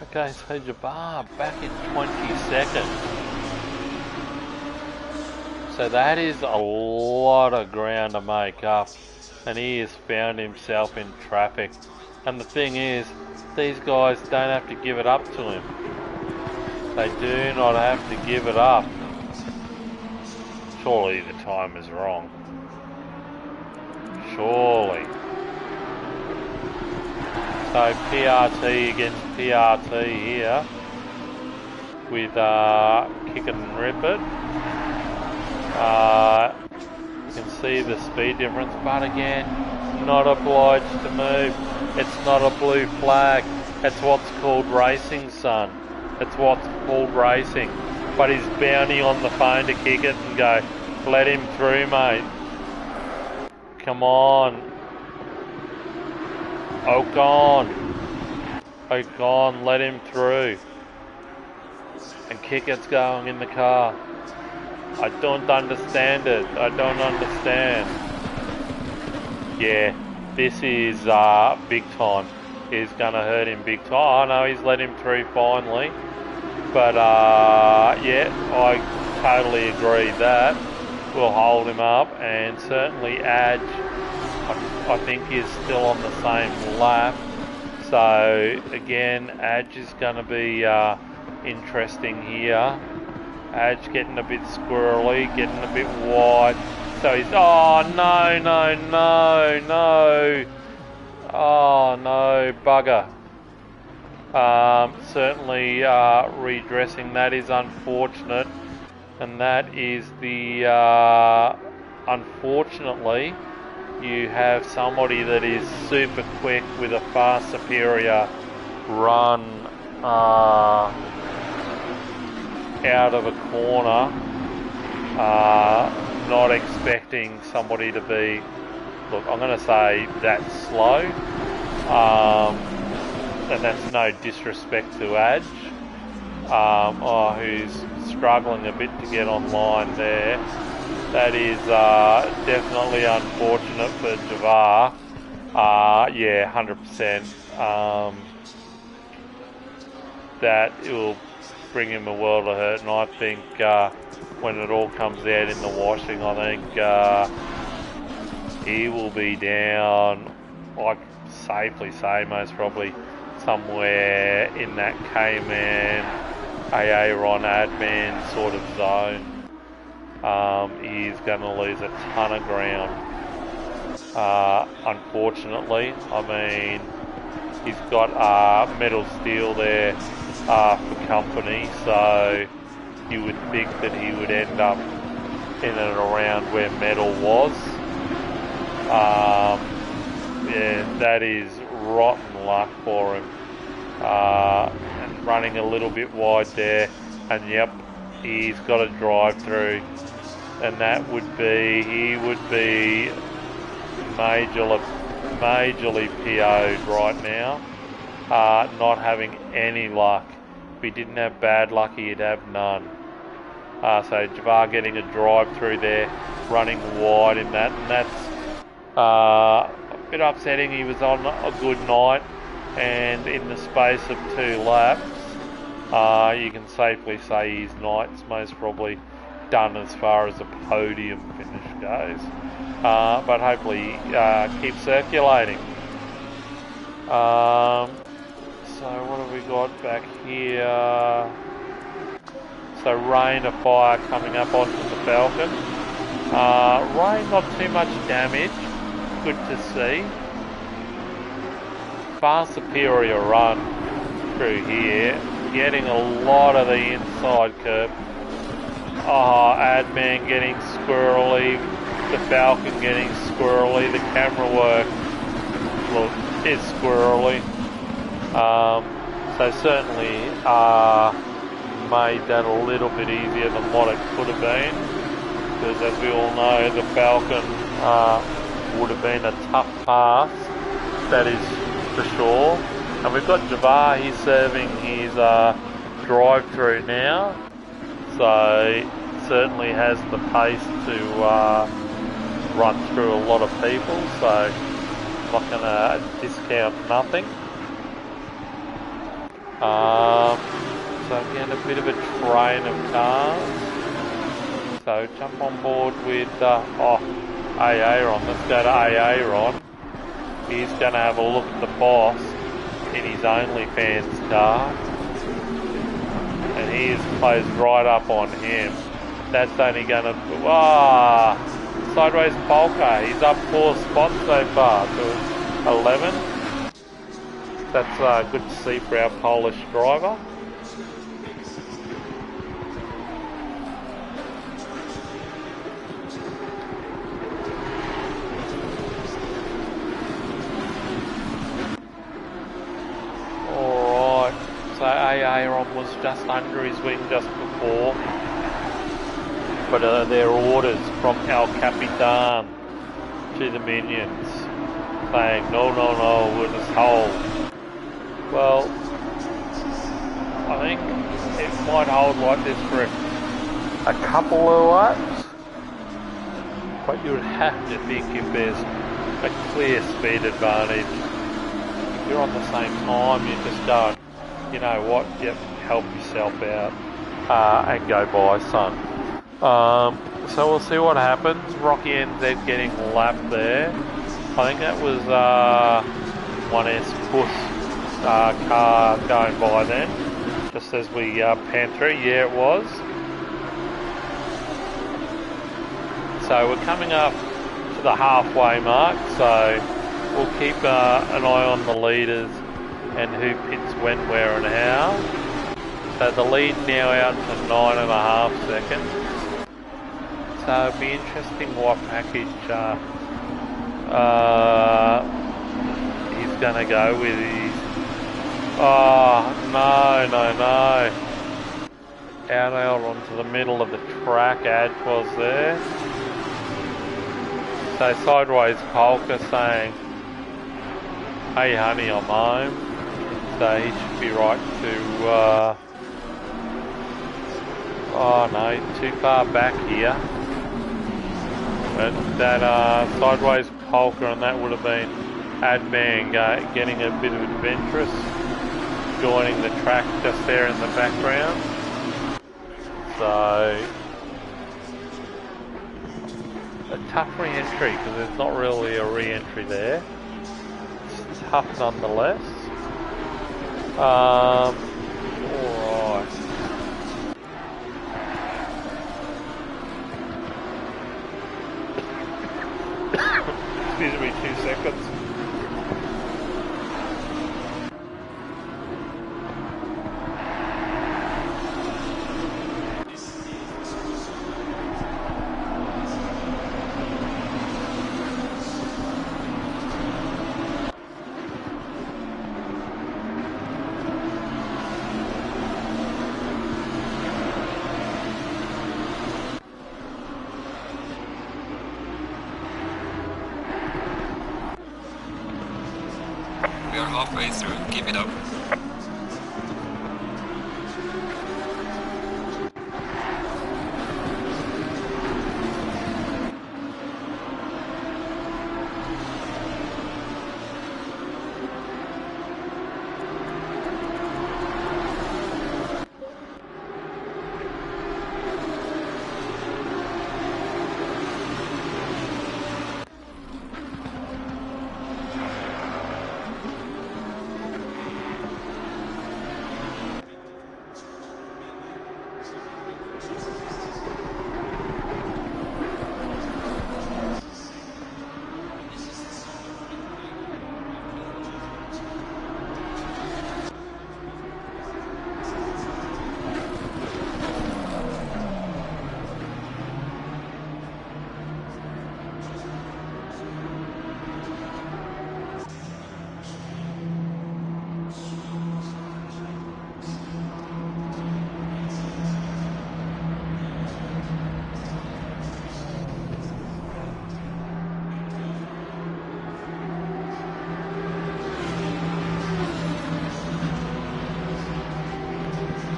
Okay, so Jabbar back in 22nd. So that is a lot of ground to make up, and he has found himself in traffic. And the thing is, these guys don't have to give it up to him. They do not have to give it up. Surely the time is wrong. Surely. So PRT against PRT here with Kick It and Rip It. You can see the speed difference, but again, not obliged to move. It's not a blue flag. It's what's called racing, son. It's what's called racing. But he's bounty on the phone to Kick It and go, let him through, mate. Come on. Ocon, let him through. And Kick It's going in the car. I don't understand it. I don't understand. Yeah, this is big time. It's going to hurt him big time. Oh no, he's let him through finally. But yeah, I totally agree that will hold him up, and certainly Adge, I think, is still on the same lap. So again, Adge is going to be interesting here. Adge getting a bit squirrely, getting a bit wide. So he's, oh no, oh no, bugger. Certainly redressing that is unfortunate, and that is the unfortunately you have somebody that is super quick with a far superior run out of a corner, not expecting somebody to be, look, I'm going to say that slow, and that's no disrespect to Adge, who's struggling a bit to get online there. That is definitely unfortunate for Javar. Yeah, 100%. That it will bring him a world of hurt, and I think when it all comes out in the washing, I think he will be down, I'd safely say most probably somewhere in that K-Man, Aaron admin sort of zone. He's going to lose a ton of ground. Unfortunately, I mean, he's got metal steel there for company, so you would think that he would end up in and around where metal was. Yeah, that is rotten luck for him. And running a little bit wide there, and yep, he's got a drive through, and that would be, he would be majorly PO'd right now, not having any luck. If he didn't have bad luck, he'd have none. So Javar getting a drive through there, running wide in that, and that's a bit upsetting. He was on a good night, and in the space of 2 laps, you can safely say his night's most probably done as far as a podium finish goes. But hopefully keep circulating. So what have we got back here? So rain of fire coming up onto the Falcon. Rain, not too much damage. Good to see. Far superior run through here. Getting a lot of the inside curb. Adman getting squirrely. The Falcon getting squirrely. The camera work, look, is squirrely. So certainly made that a little bit easier than what it could have been, because as we all know, the Falcon would have been a tough pass, that is for sure. And we've got Javar, he's serving his drive through now, so certainly has the pace to run through a lot of people, so I'm not going to discount nothing. So again, a bit of a train of cars. So jump on board with Aaron. Let's go to Aaron. He's going to have a look at the boss in his OnlyFans car, and he is closed right up on him. That's only going to sideways polka. He's up 4 spots so far to 11. That's good to see for our Polish driver. Alright, so Aaron was just under his wing just before, but their orders from El Capitan to the minions saying no, we'll just hold. Well, I think it might hold like this for a couple of laps, but you would have to think if there's a clear speed advantage, if you're on the same time, you just go, you know what, yep, help yourself out and go by, son. So we'll see what happens. Rocky NZ getting lapped there. I think that was 1S Puss car going by then, just as we pan through. Yeah, it was. So we're coming up to the halfway mark, so we'll keep an eye on the leaders and who pits when, where and how. So the lead now out to 9.5 seconds. So it'll be interesting what package he's going to go with. No. Out onto the middle of the track, Ad was there. So sideways polka saying, hey honey, I'm home. So he should be right to, no, too far back here. But that sideways polka, and that would have been Adman getting a bit of adventurous, joining the track just there in the background. So a tough re-entry because there's not really a re-entry there. It's tough nonetheless. Alright. Excuse me 2 seconds. We are halfway through. Keep it up.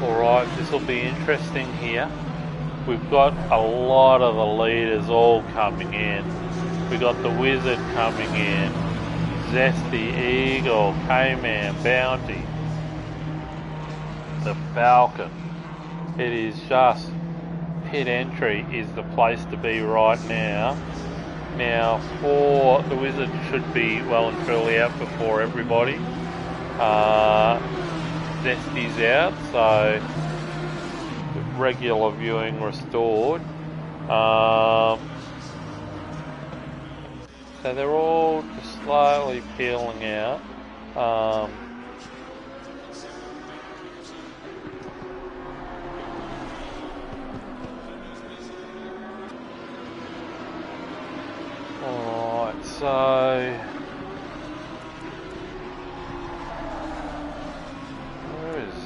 Alright, this will be interesting here. We've got a lot of the leaders all coming in. We've got the Wizard coming in, Zesty, Eagle, K-Man, Bounty, the Falcon. It is just, pit entry is the place to be right now. Now, for the Wizard should be well and truly out before everybody. Zesty's out, so regular viewing restored. So they're all just slowly peeling out. Alright, so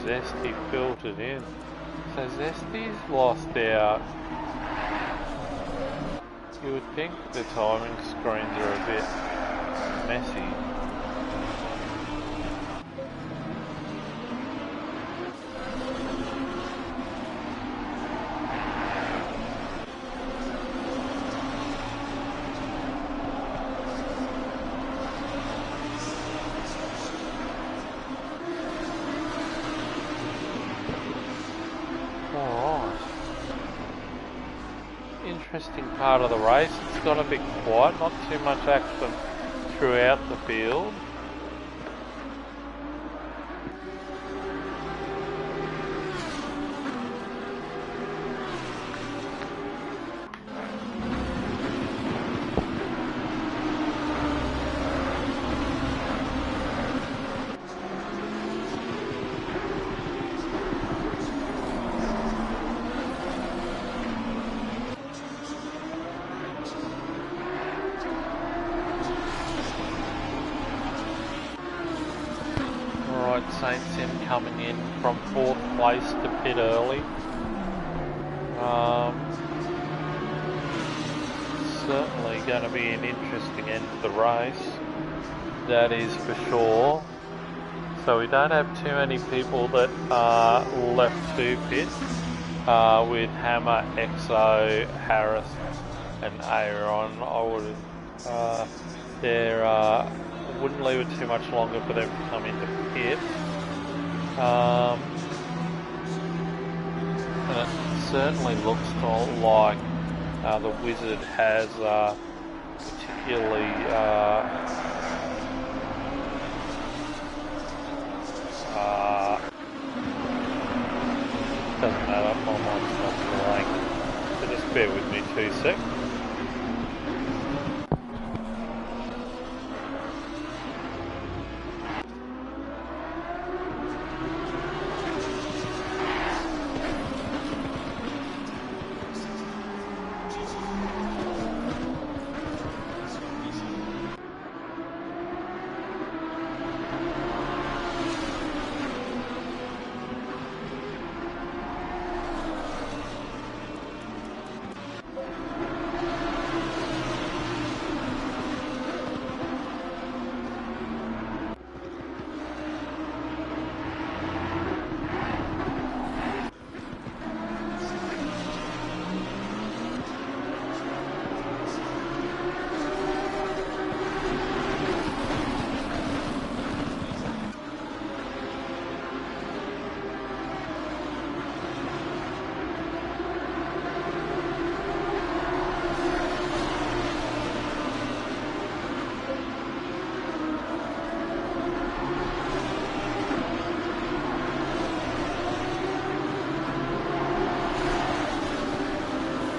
Zesty filtered in. So Zesty's lost out. You would think the timing screens are a bit messy. Interesting part of the race. It's got a bit quiet, not too much action throughout the field. Saint Sim coming in from 4th place to pit early. Certainly going to be an interesting end to the race, that is for sure. So we don't have too many people that are left to pit, with Hammer, Exo, Harris and Aaron. I wouldn't leave it too much longer for them to come into pit. And it certainly looks like The Wizard has particularly doesn't matter, my mind's not blank, so just bear with me 2 secs.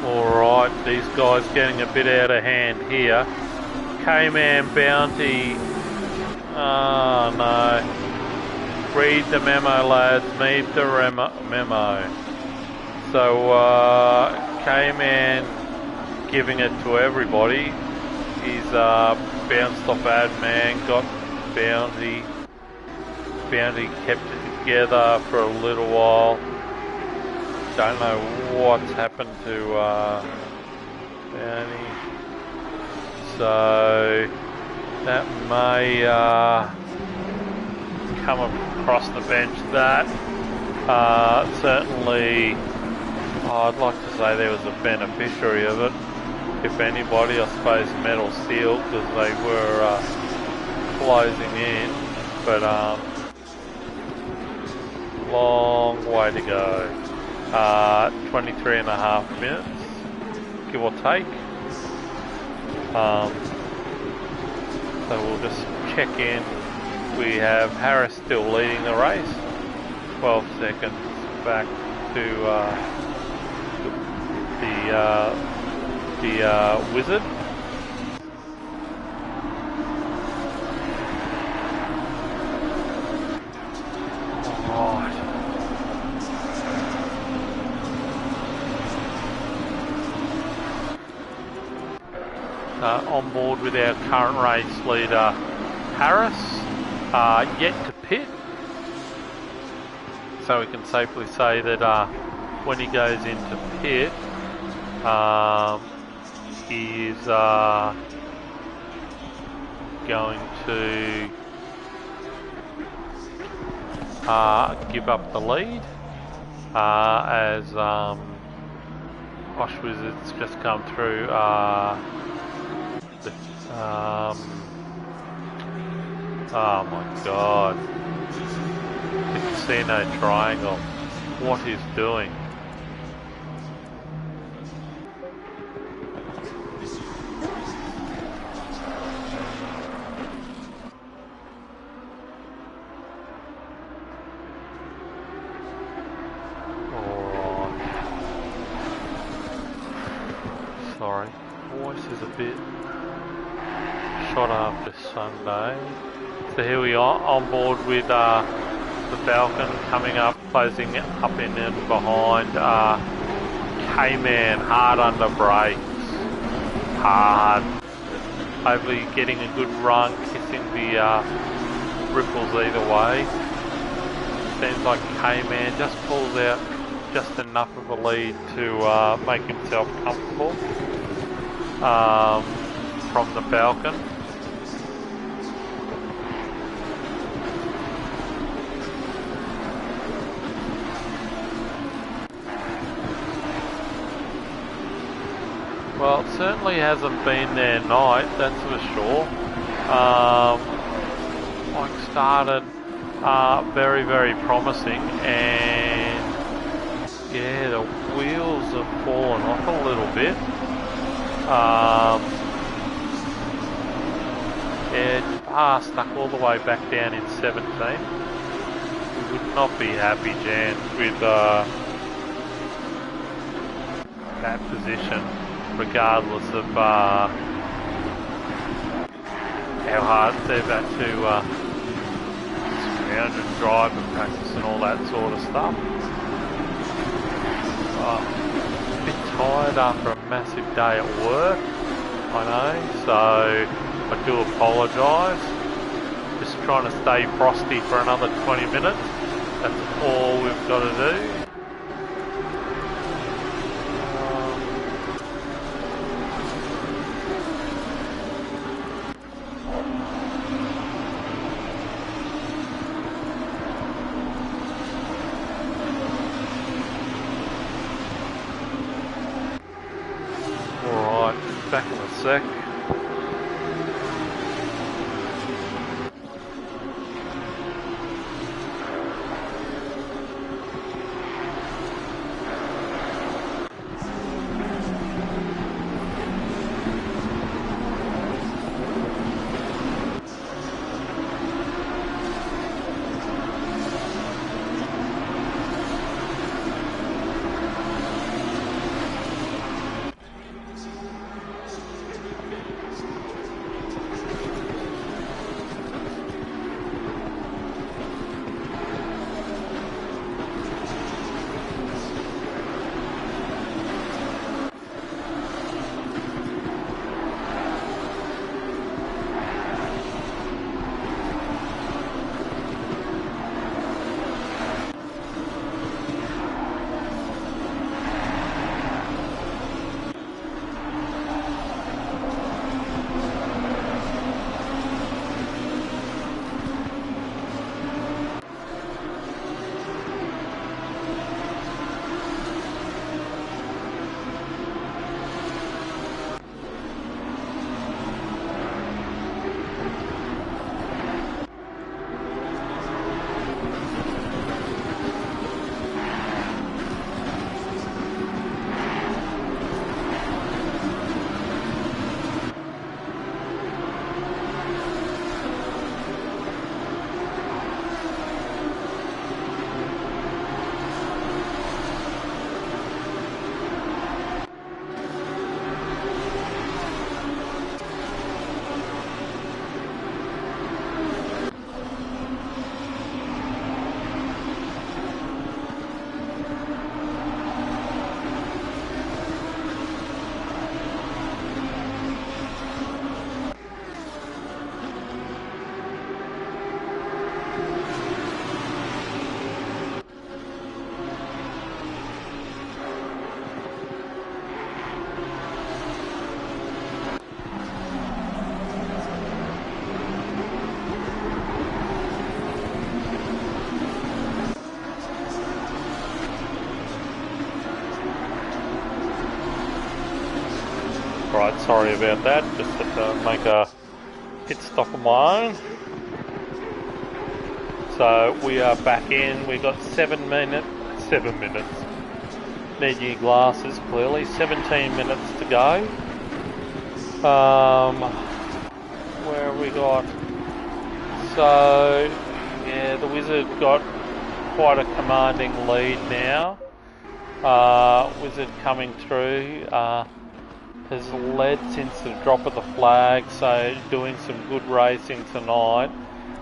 Alright, these guys getting a bit out of hand here. K-Man Bounty. Oh no. Read the memo, lads. Read the memo. So, K-Man giving it to everybody. He's bounced off Adman, got Bounty. Bounty kept it together for a little while. Don't know what's happened to Bounty. So that may come across the bench. That certainly, I'd like to say there was a beneficiary of it. If anybody, I suppose Metal Steel, because they were closing in. But long way to go. 23.5 minutes, give or take. So we'll just check in. We have Harris still leading the race. 12 seconds back to the Wizard. On board with our current race leader Harris, yet to pit, so we can safely say that when he goes into pit, he is going to give up the lead as Osh Wizard's just come through oh my god, the casino triangle, what he's doing. Alright, sorry, voice is a bit shot after Sunday. So here we are on board with the Falcon coming up, closing up in and behind K-Man, hard under brakes, hard. Hopefully getting a good run, kissing the ripples either way. Seems like K-Man just pulls out just enough of a lead to make himself comfortable from the Falcon. Well, it certainly hasn't been their night, that's for sure. Like started very, very promising, and yeah, the wheels have fallen off a little bit. Stuck all the way back down in 17. We would not be happy, Jan, with that position, regardless of how hard they've had to surround and drive and practice and all that sort of stuff. A bit tired after a massive day at work, I know, so I do apologise. Just trying to stay frosty for another 20 minutes. That's all we've got to do. Alright, back in a sec. Right, sorry about that, just had to make a pit stop of my own. So we are back in, we've got 7 minutes, need new glasses clearly, 17 minutes to go. Where have we got? So, yeah, the Wizard got quite a commanding lead now. Wizard coming through, has led since the drop of the flag, so doing some good racing tonight.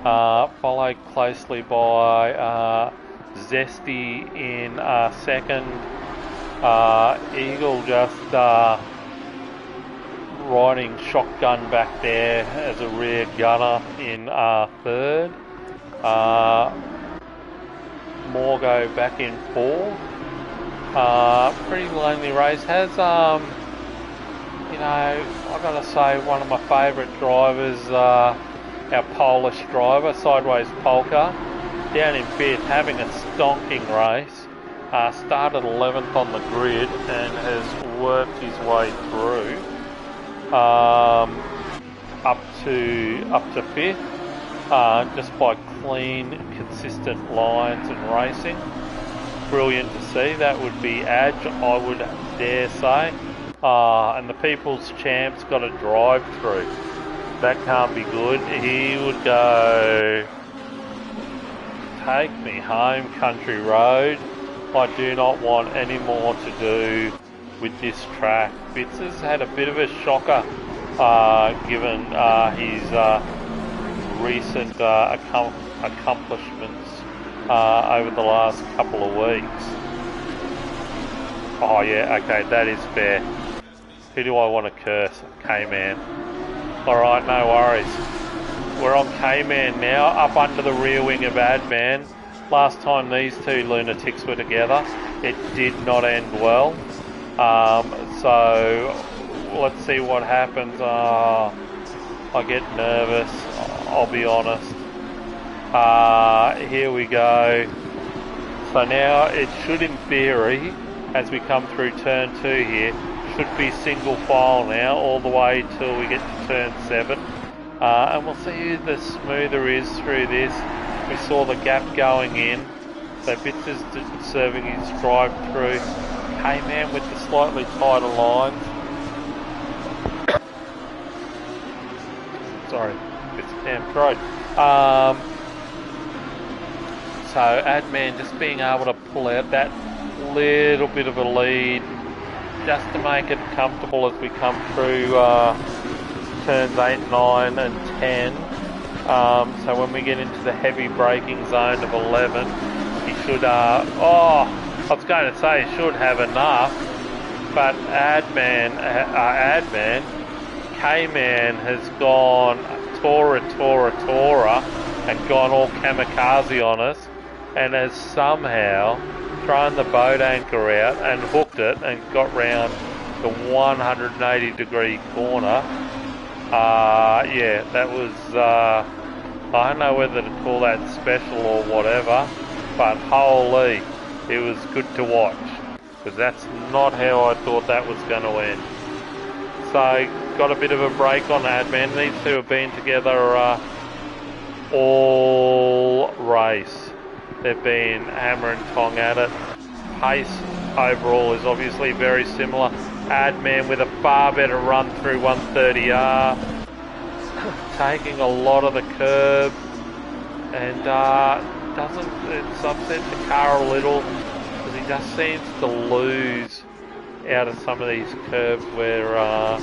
Followed closely by Zesty in second. Eagle just riding shotgun back there as a rear gunner in third. Morgo back in fourth. Pretty lonely race. Has you know, I've got to say, one of my favourite drivers, our Polish driver, Sideways Polka, down in fifth, having a stonking race. Started 11th on the grid and has worked his way through up to fifth, just by clean, consistent lines and racing. Brilliant to see. That would be Edge, I would dare say. And the People's Champ's got a drive through. That can't be good. He would go, take me home, country road. I do not want any more to do with this track. Bits has had a bit of a shocker given his recent accomplishments over the last couple of weeks. Oh yeah, okay, that is fair. Who do I want to curse? K-Man. Alright, no worries. We're on K-Man now, up under the rear wing of Adman. Last time these two lunatics were together, it did not end well. So, let's see what happens. I get nervous, I'll be honest. Here we go. So now it should, in theory, as we come through turn 2 here, should be single file now, all the way till we get to turn 7. And we'll see who the smoother is through this. We saw the gap going in, so Bits is serving his drive through. K-Man with the slightly tighter lines. Sorry, it's a damn throat. So Adman just being able to pull out that little bit of a lead, just to make it comfortable as we come through turns 8, 9 and 10. So when we get into the heavy braking zone of 11, he should, I was going to say he should have enough, but K-Man has gone Tora, and gone all kamikaze on us, and has somehow thrown the boat anchor out and hooked it and got round the 180 degree corner. Yeah, that was, I don't know whether to call that special or whatever, but holy, it was good to watch, because that's not how I thought that was going to end. So, got a bit of a break on Adman. These two have been together all race. They've been hammer and tong at it. Pace overall is obviously very similar. Adman with a far better run through 130R, taking a lot of the curb, and it's upset the car a little, because he just seems to lose out of some of these curbs where a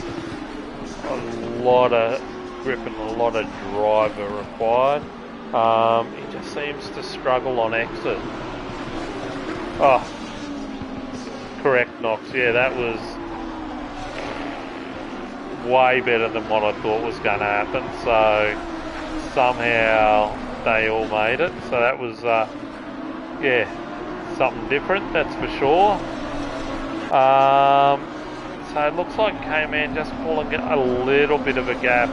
lot of grip and a lot of drive are required. He just seems to struggle on exit. Oh, correct, Knox. Yeah, that was way better than what I thought was going to happen. So somehow they all made it. So that was, yeah, something different, that's for sure. So it looks like K-Man just pulling a little bit of a gap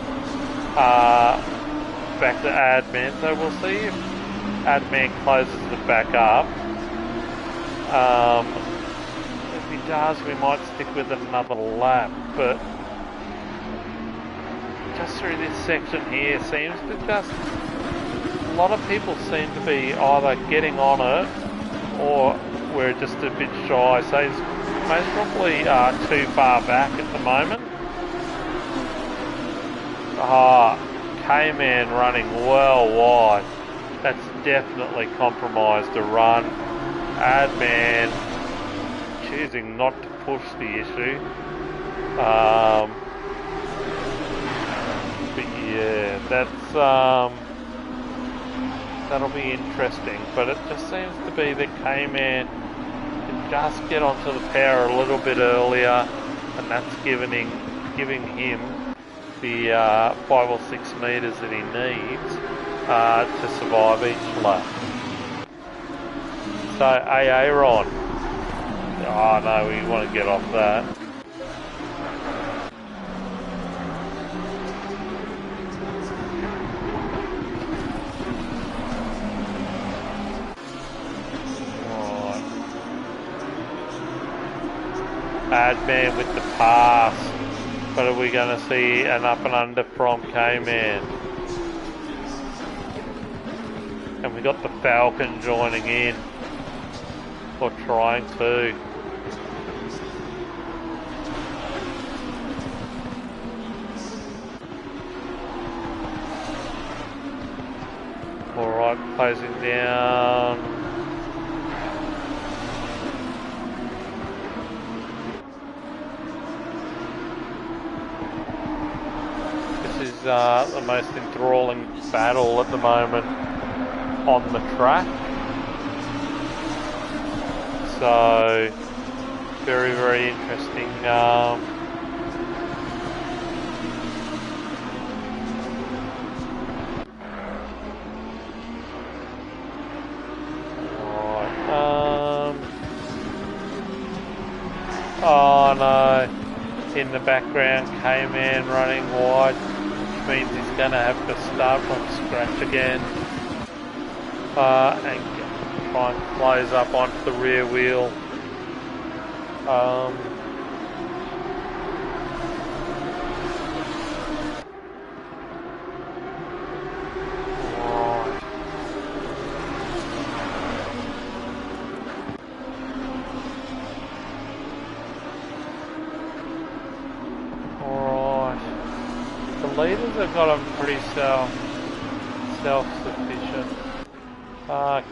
back to Adman. So we'll see if Adman closes it back up. If he does, we might stick with another lap, but just through this section here seems to just, a lot of people seem to be either getting on it or we're just a bit shy. So he's most probably too far back at the moment. K-Man running well wide. That's definitely compromised a run. Adman choosing not to push the issue. But yeah, that's that'll be interesting. But it just seems to be that K-Man can just get onto the power a little bit earlier, and that's giving him the 5 or 6 metres that he needs to survive each lap. So Aaron, oh no, we want to get off that. Adman with the pass, but are we going to see an up and under from K-Man? And we got the Falcon joining in, or trying to. Alright, closing down. This is the most enthralling battle at the moment on the track. So, very, very interesting. Oh no, in the background K-Man running wide, which means he's going to have to start from scratch again and try and close up onto the rear wheel. Leaders have got them pretty self-sufficient.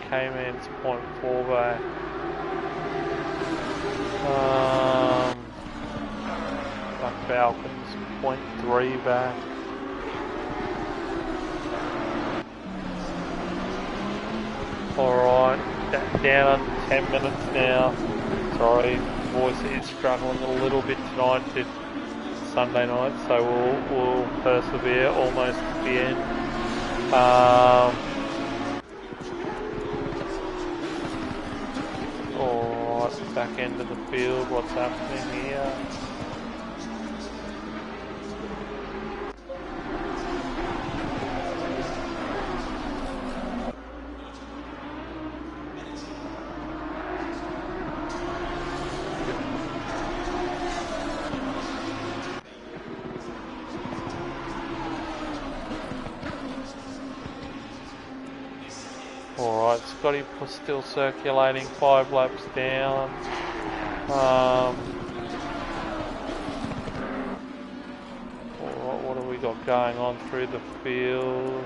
K-Man's 0.4 back. Falcon's 0.3 back. Alright, down under 10 minutes now. Sorry, voice is struggling a little bit tonight. Sunday night, so we'll persevere almost to the end. Alright, back end of the field, what's happening here? Alright, Scotty was still circulating 5 laps down. Alright, what have we got going on through the field?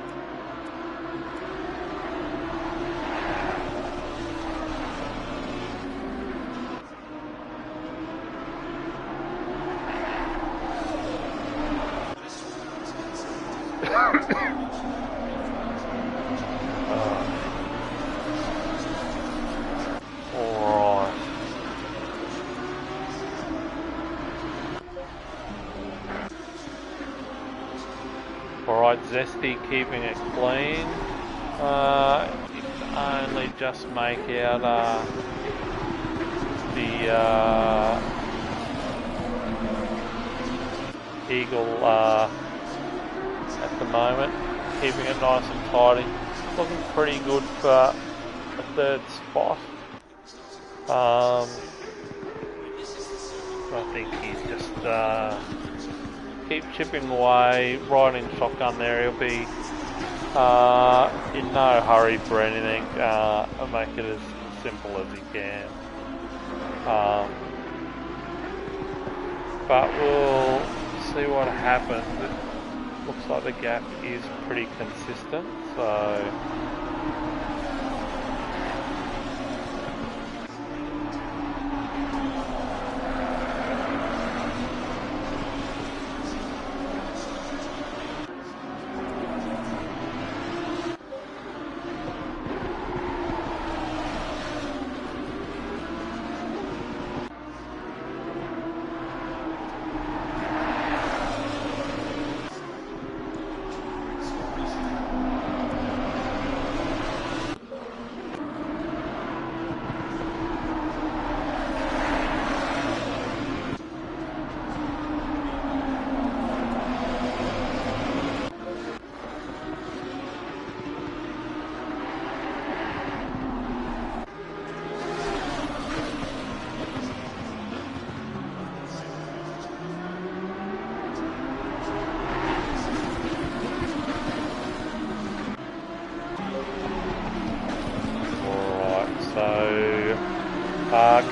Alright, Zesty keeping it clean. You can only just make out the Eagle at the moment, keeping it nice and tidy. Looking pretty good for a third spot. I think he's just keep chipping away, riding shotgun there. He'll be in no hurry for anything. Make it as simple as he can. But we'll see what happens. It looks like the gap is pretty consistent, so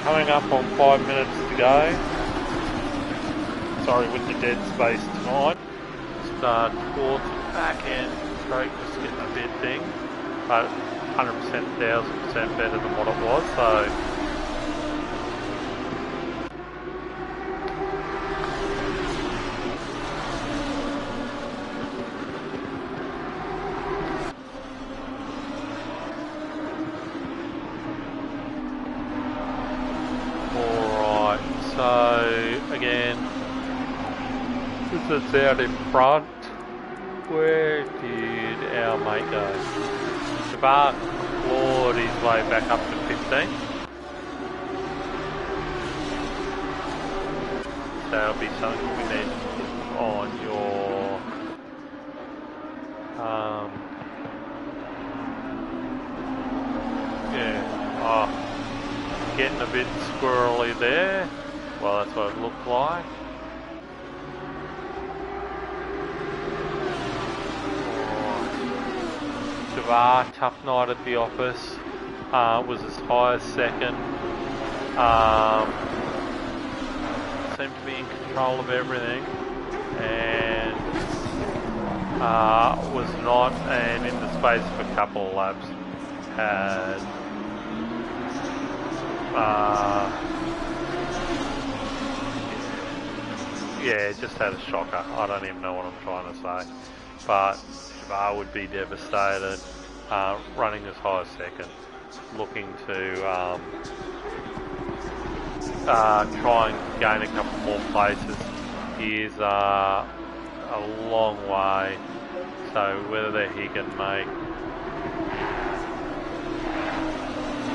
coming up on 5 minutes to go. Sorry with the dead space tonight. Start towards the back end, stroke just getting a bit dinged. but 100%, 1000% better than what it was, so. Alright, so again, this is out in front. Where did our mate go? Shabbat clawed his way back up to 15. So that'll be something we need to put on your getting a bit squirrely there. Well, that's what it looked like. Javar, tough night at the office, was as high as second. Seemed to be in control of everything, and was not, and in the space of a couple of laps had yeah, just had a shocker. I don't even know what I'm trying to say, but Shabar would be devastated, running as high as second, looking to try and gain a couple more places. He is a long way, so whether he can make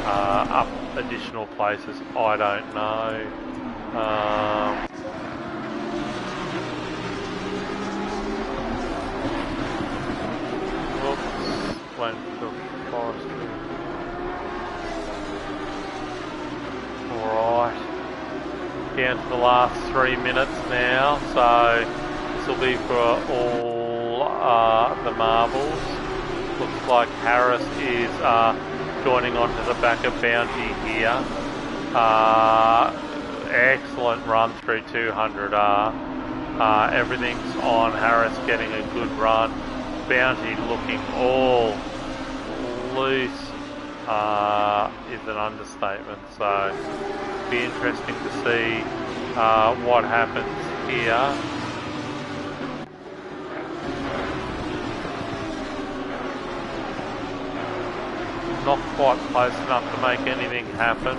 up additional places, I don't know. Whoops, went to forestry. Alright, down to the last 3 minutes now, so this will be for all the marbles. Looks like Harris is joining onto the back of Bounty here. Excellent run through 200R. Everything's on Harris getting a good run. Bounty looking all loose is an understatement. So be interesting to see what happens here. Not quite close enough to make anything happen,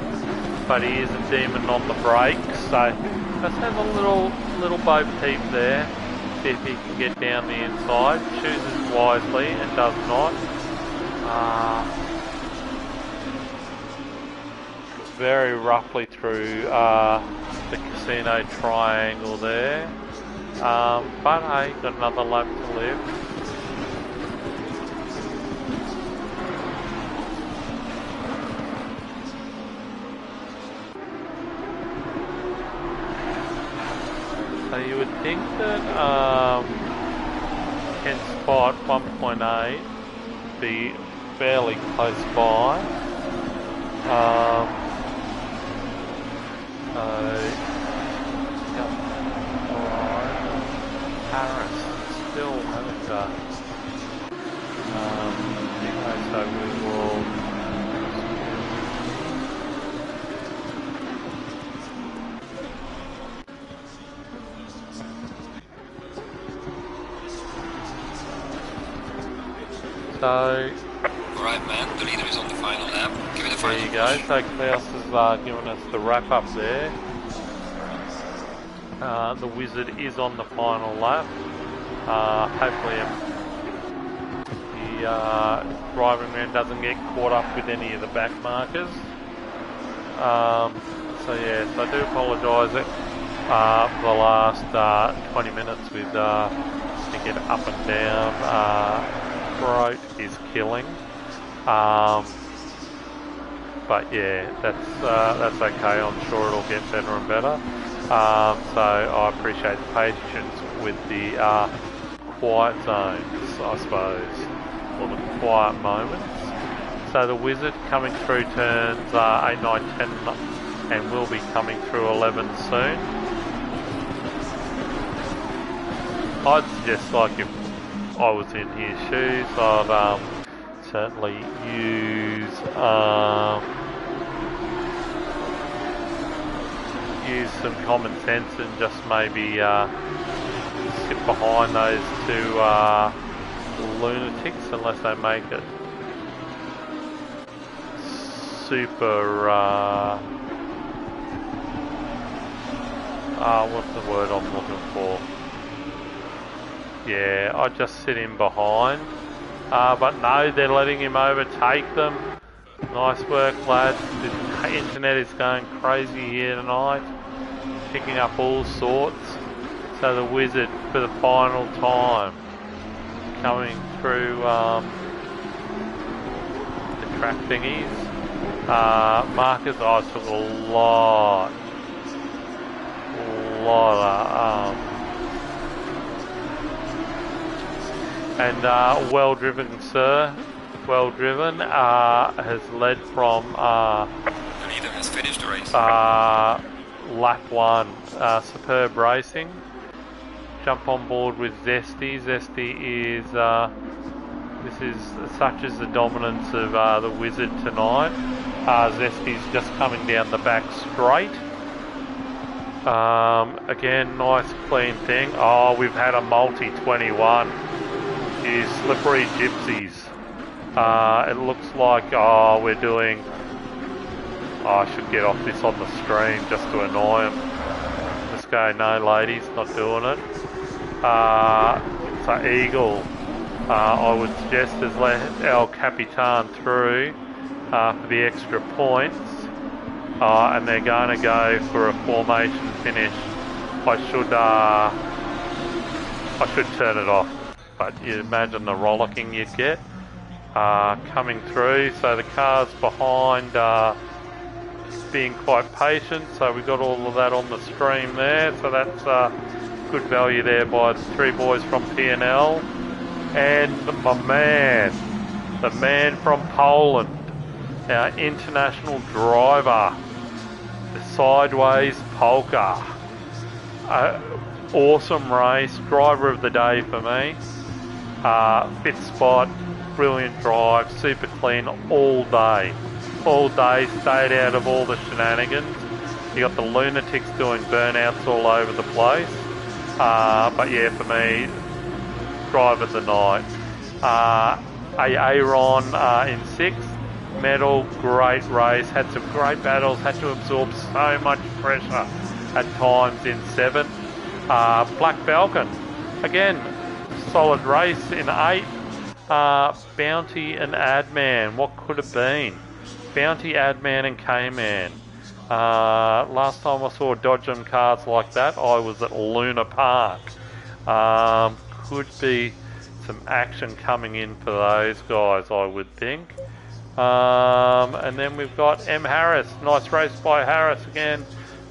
but he is a demon on the brakes, so let's have a little bo peep there, see if he can get down the inside. Chooses wisely and does not. Very roughly through the casino triangle there, but hey, got another lap to live. So you would think that Kent Spot 1.8 be fairly close by. Alright. Harris still haven't done. Anyway, so we will. Alright man, the leader is on the final lap. Give it a final. There you go, so Klaus has given us the wrap up there. The Wizard is on the final lap. Hopefully the driving man doesn't get caught up with any of the back markers. So yeah, so I do apologise for the last 20 minutes with thinking up and down. Throat is killing, but yeah, that's okay. I'm sure it'll get better and better. So I appreciate the patience with the quiet zones, I suppose, or the quiet moments. So the Wizard coming through turns 8, 9, 10, and will be coming through 11 soon. I'd suggest, like, if I was in his shoes, I'd certainly use some common sense and just maybe sit behind those two lunatics unless they make it super what's the word I'm looking for? Yeah, I just sit in behind. But no, they're letting him overtake them. Nice work, lads. The internet is going crazy here tonight. Picking up all sorts. So the Wizard, for the final time, coming through the track thingies. Marcus, I took a lot of and well driven, sir. Well driven. Has led from The leader has finished the race. lap 1. Superb racing. Jump on board with Zesty. Zesty is this is such as the dominance of the Wizard tonight. Zesty's just coming down the back straight. Again, nice clean thing. Oh, we've had a multi-21. You slippery gypsies. It looks like, we're doing... I should get off this on the stream just to annoy him. Just go, no ladies, not doing it. So Eagle, I would suggest has let El Capitan through for the extra points. And they're going to go for a formation finish. I should turn it off, but you imagine the rollicking you'd get coming through. So the cars behind being quite patient, so we got all of that on the stream there, so that's good value there by the three boys from P&L. And my man, the man from Poland, our international driver, the Sideways Polka. Awesome race, driver of the day for me. Fit spot, brilliant drive, super clean all day. All day, stayed out of all the shenanigans. You got the lunatics doing burnouts all over the place. But yeah, for me, drive of the night. Aaron in 6th. Medal, great race, had some great battles, had to absorb so much pressure at times in 7th. Black Falcon, again, solid race in 8th. Bounty and Adman, what could have been? Bounty, Adman and K-Man. Last time I saw dodgem cars like that, I was at Luna Park. Could be some action coming in for those guys, I would think. And then we've got M. Harris. Nice race by Harris again.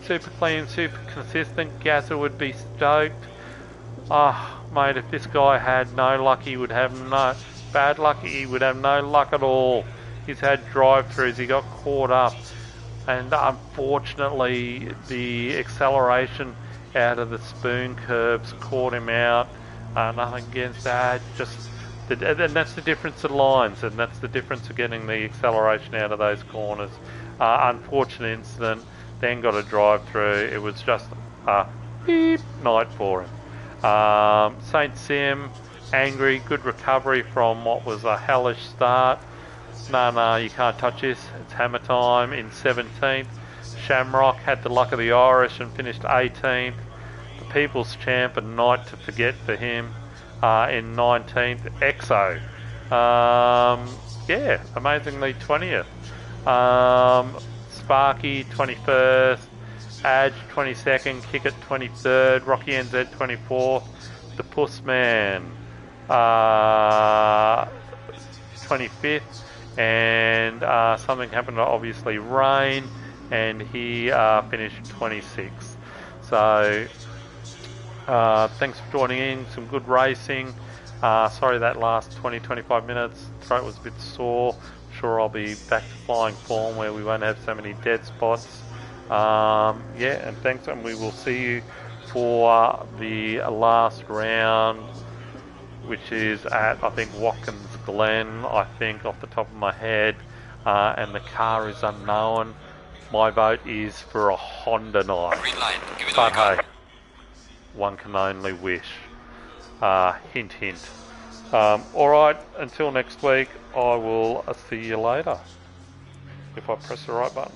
Super clean, super consistent. Gasser would be stoked. Mate, if this guy had no luck, he would have no bad luck. He would have no luck at all. He's had drive-throughs. He got caught up. And unfortunately, the acceleration out of the spoon curves caught him out. Nothing against that. And that's the difference of lines, and that's the difference of getting the acceleration out of those corners. Unfortunate incident, then got a drive through. It was just a beep night for him. Saint Sim, angry, good recovery from what was a hellish start. No, you can't touch this. It's hammer time in 17th. Shamrock had the luck of the Irish and finished 18th. The People's Champ, a night to forget for him. In 19th, EXO. Amazingly 20th. Sparky 21st, Adge 22nd, Kick-It 23rd, Rocky NZ 24th, The Pussman 25th, and something happened to obviously Rain, and he finished 26th. So thanks for joining in, some good racing. Sorry that last 20-25 minutes, throat was a bit sore. Sure I'll be back to flying form where we won't have so many dead spots. And thanks, and we will see you for the last round, which is at, I think, Watkins Glenn, I think, off the top of my head, and the car is unknown. My vote is for a Honda night. Green line. Give it But all you hey, got. one can only wish. Hint, hint. Alright, until next week, I will see you later. If I press the right button.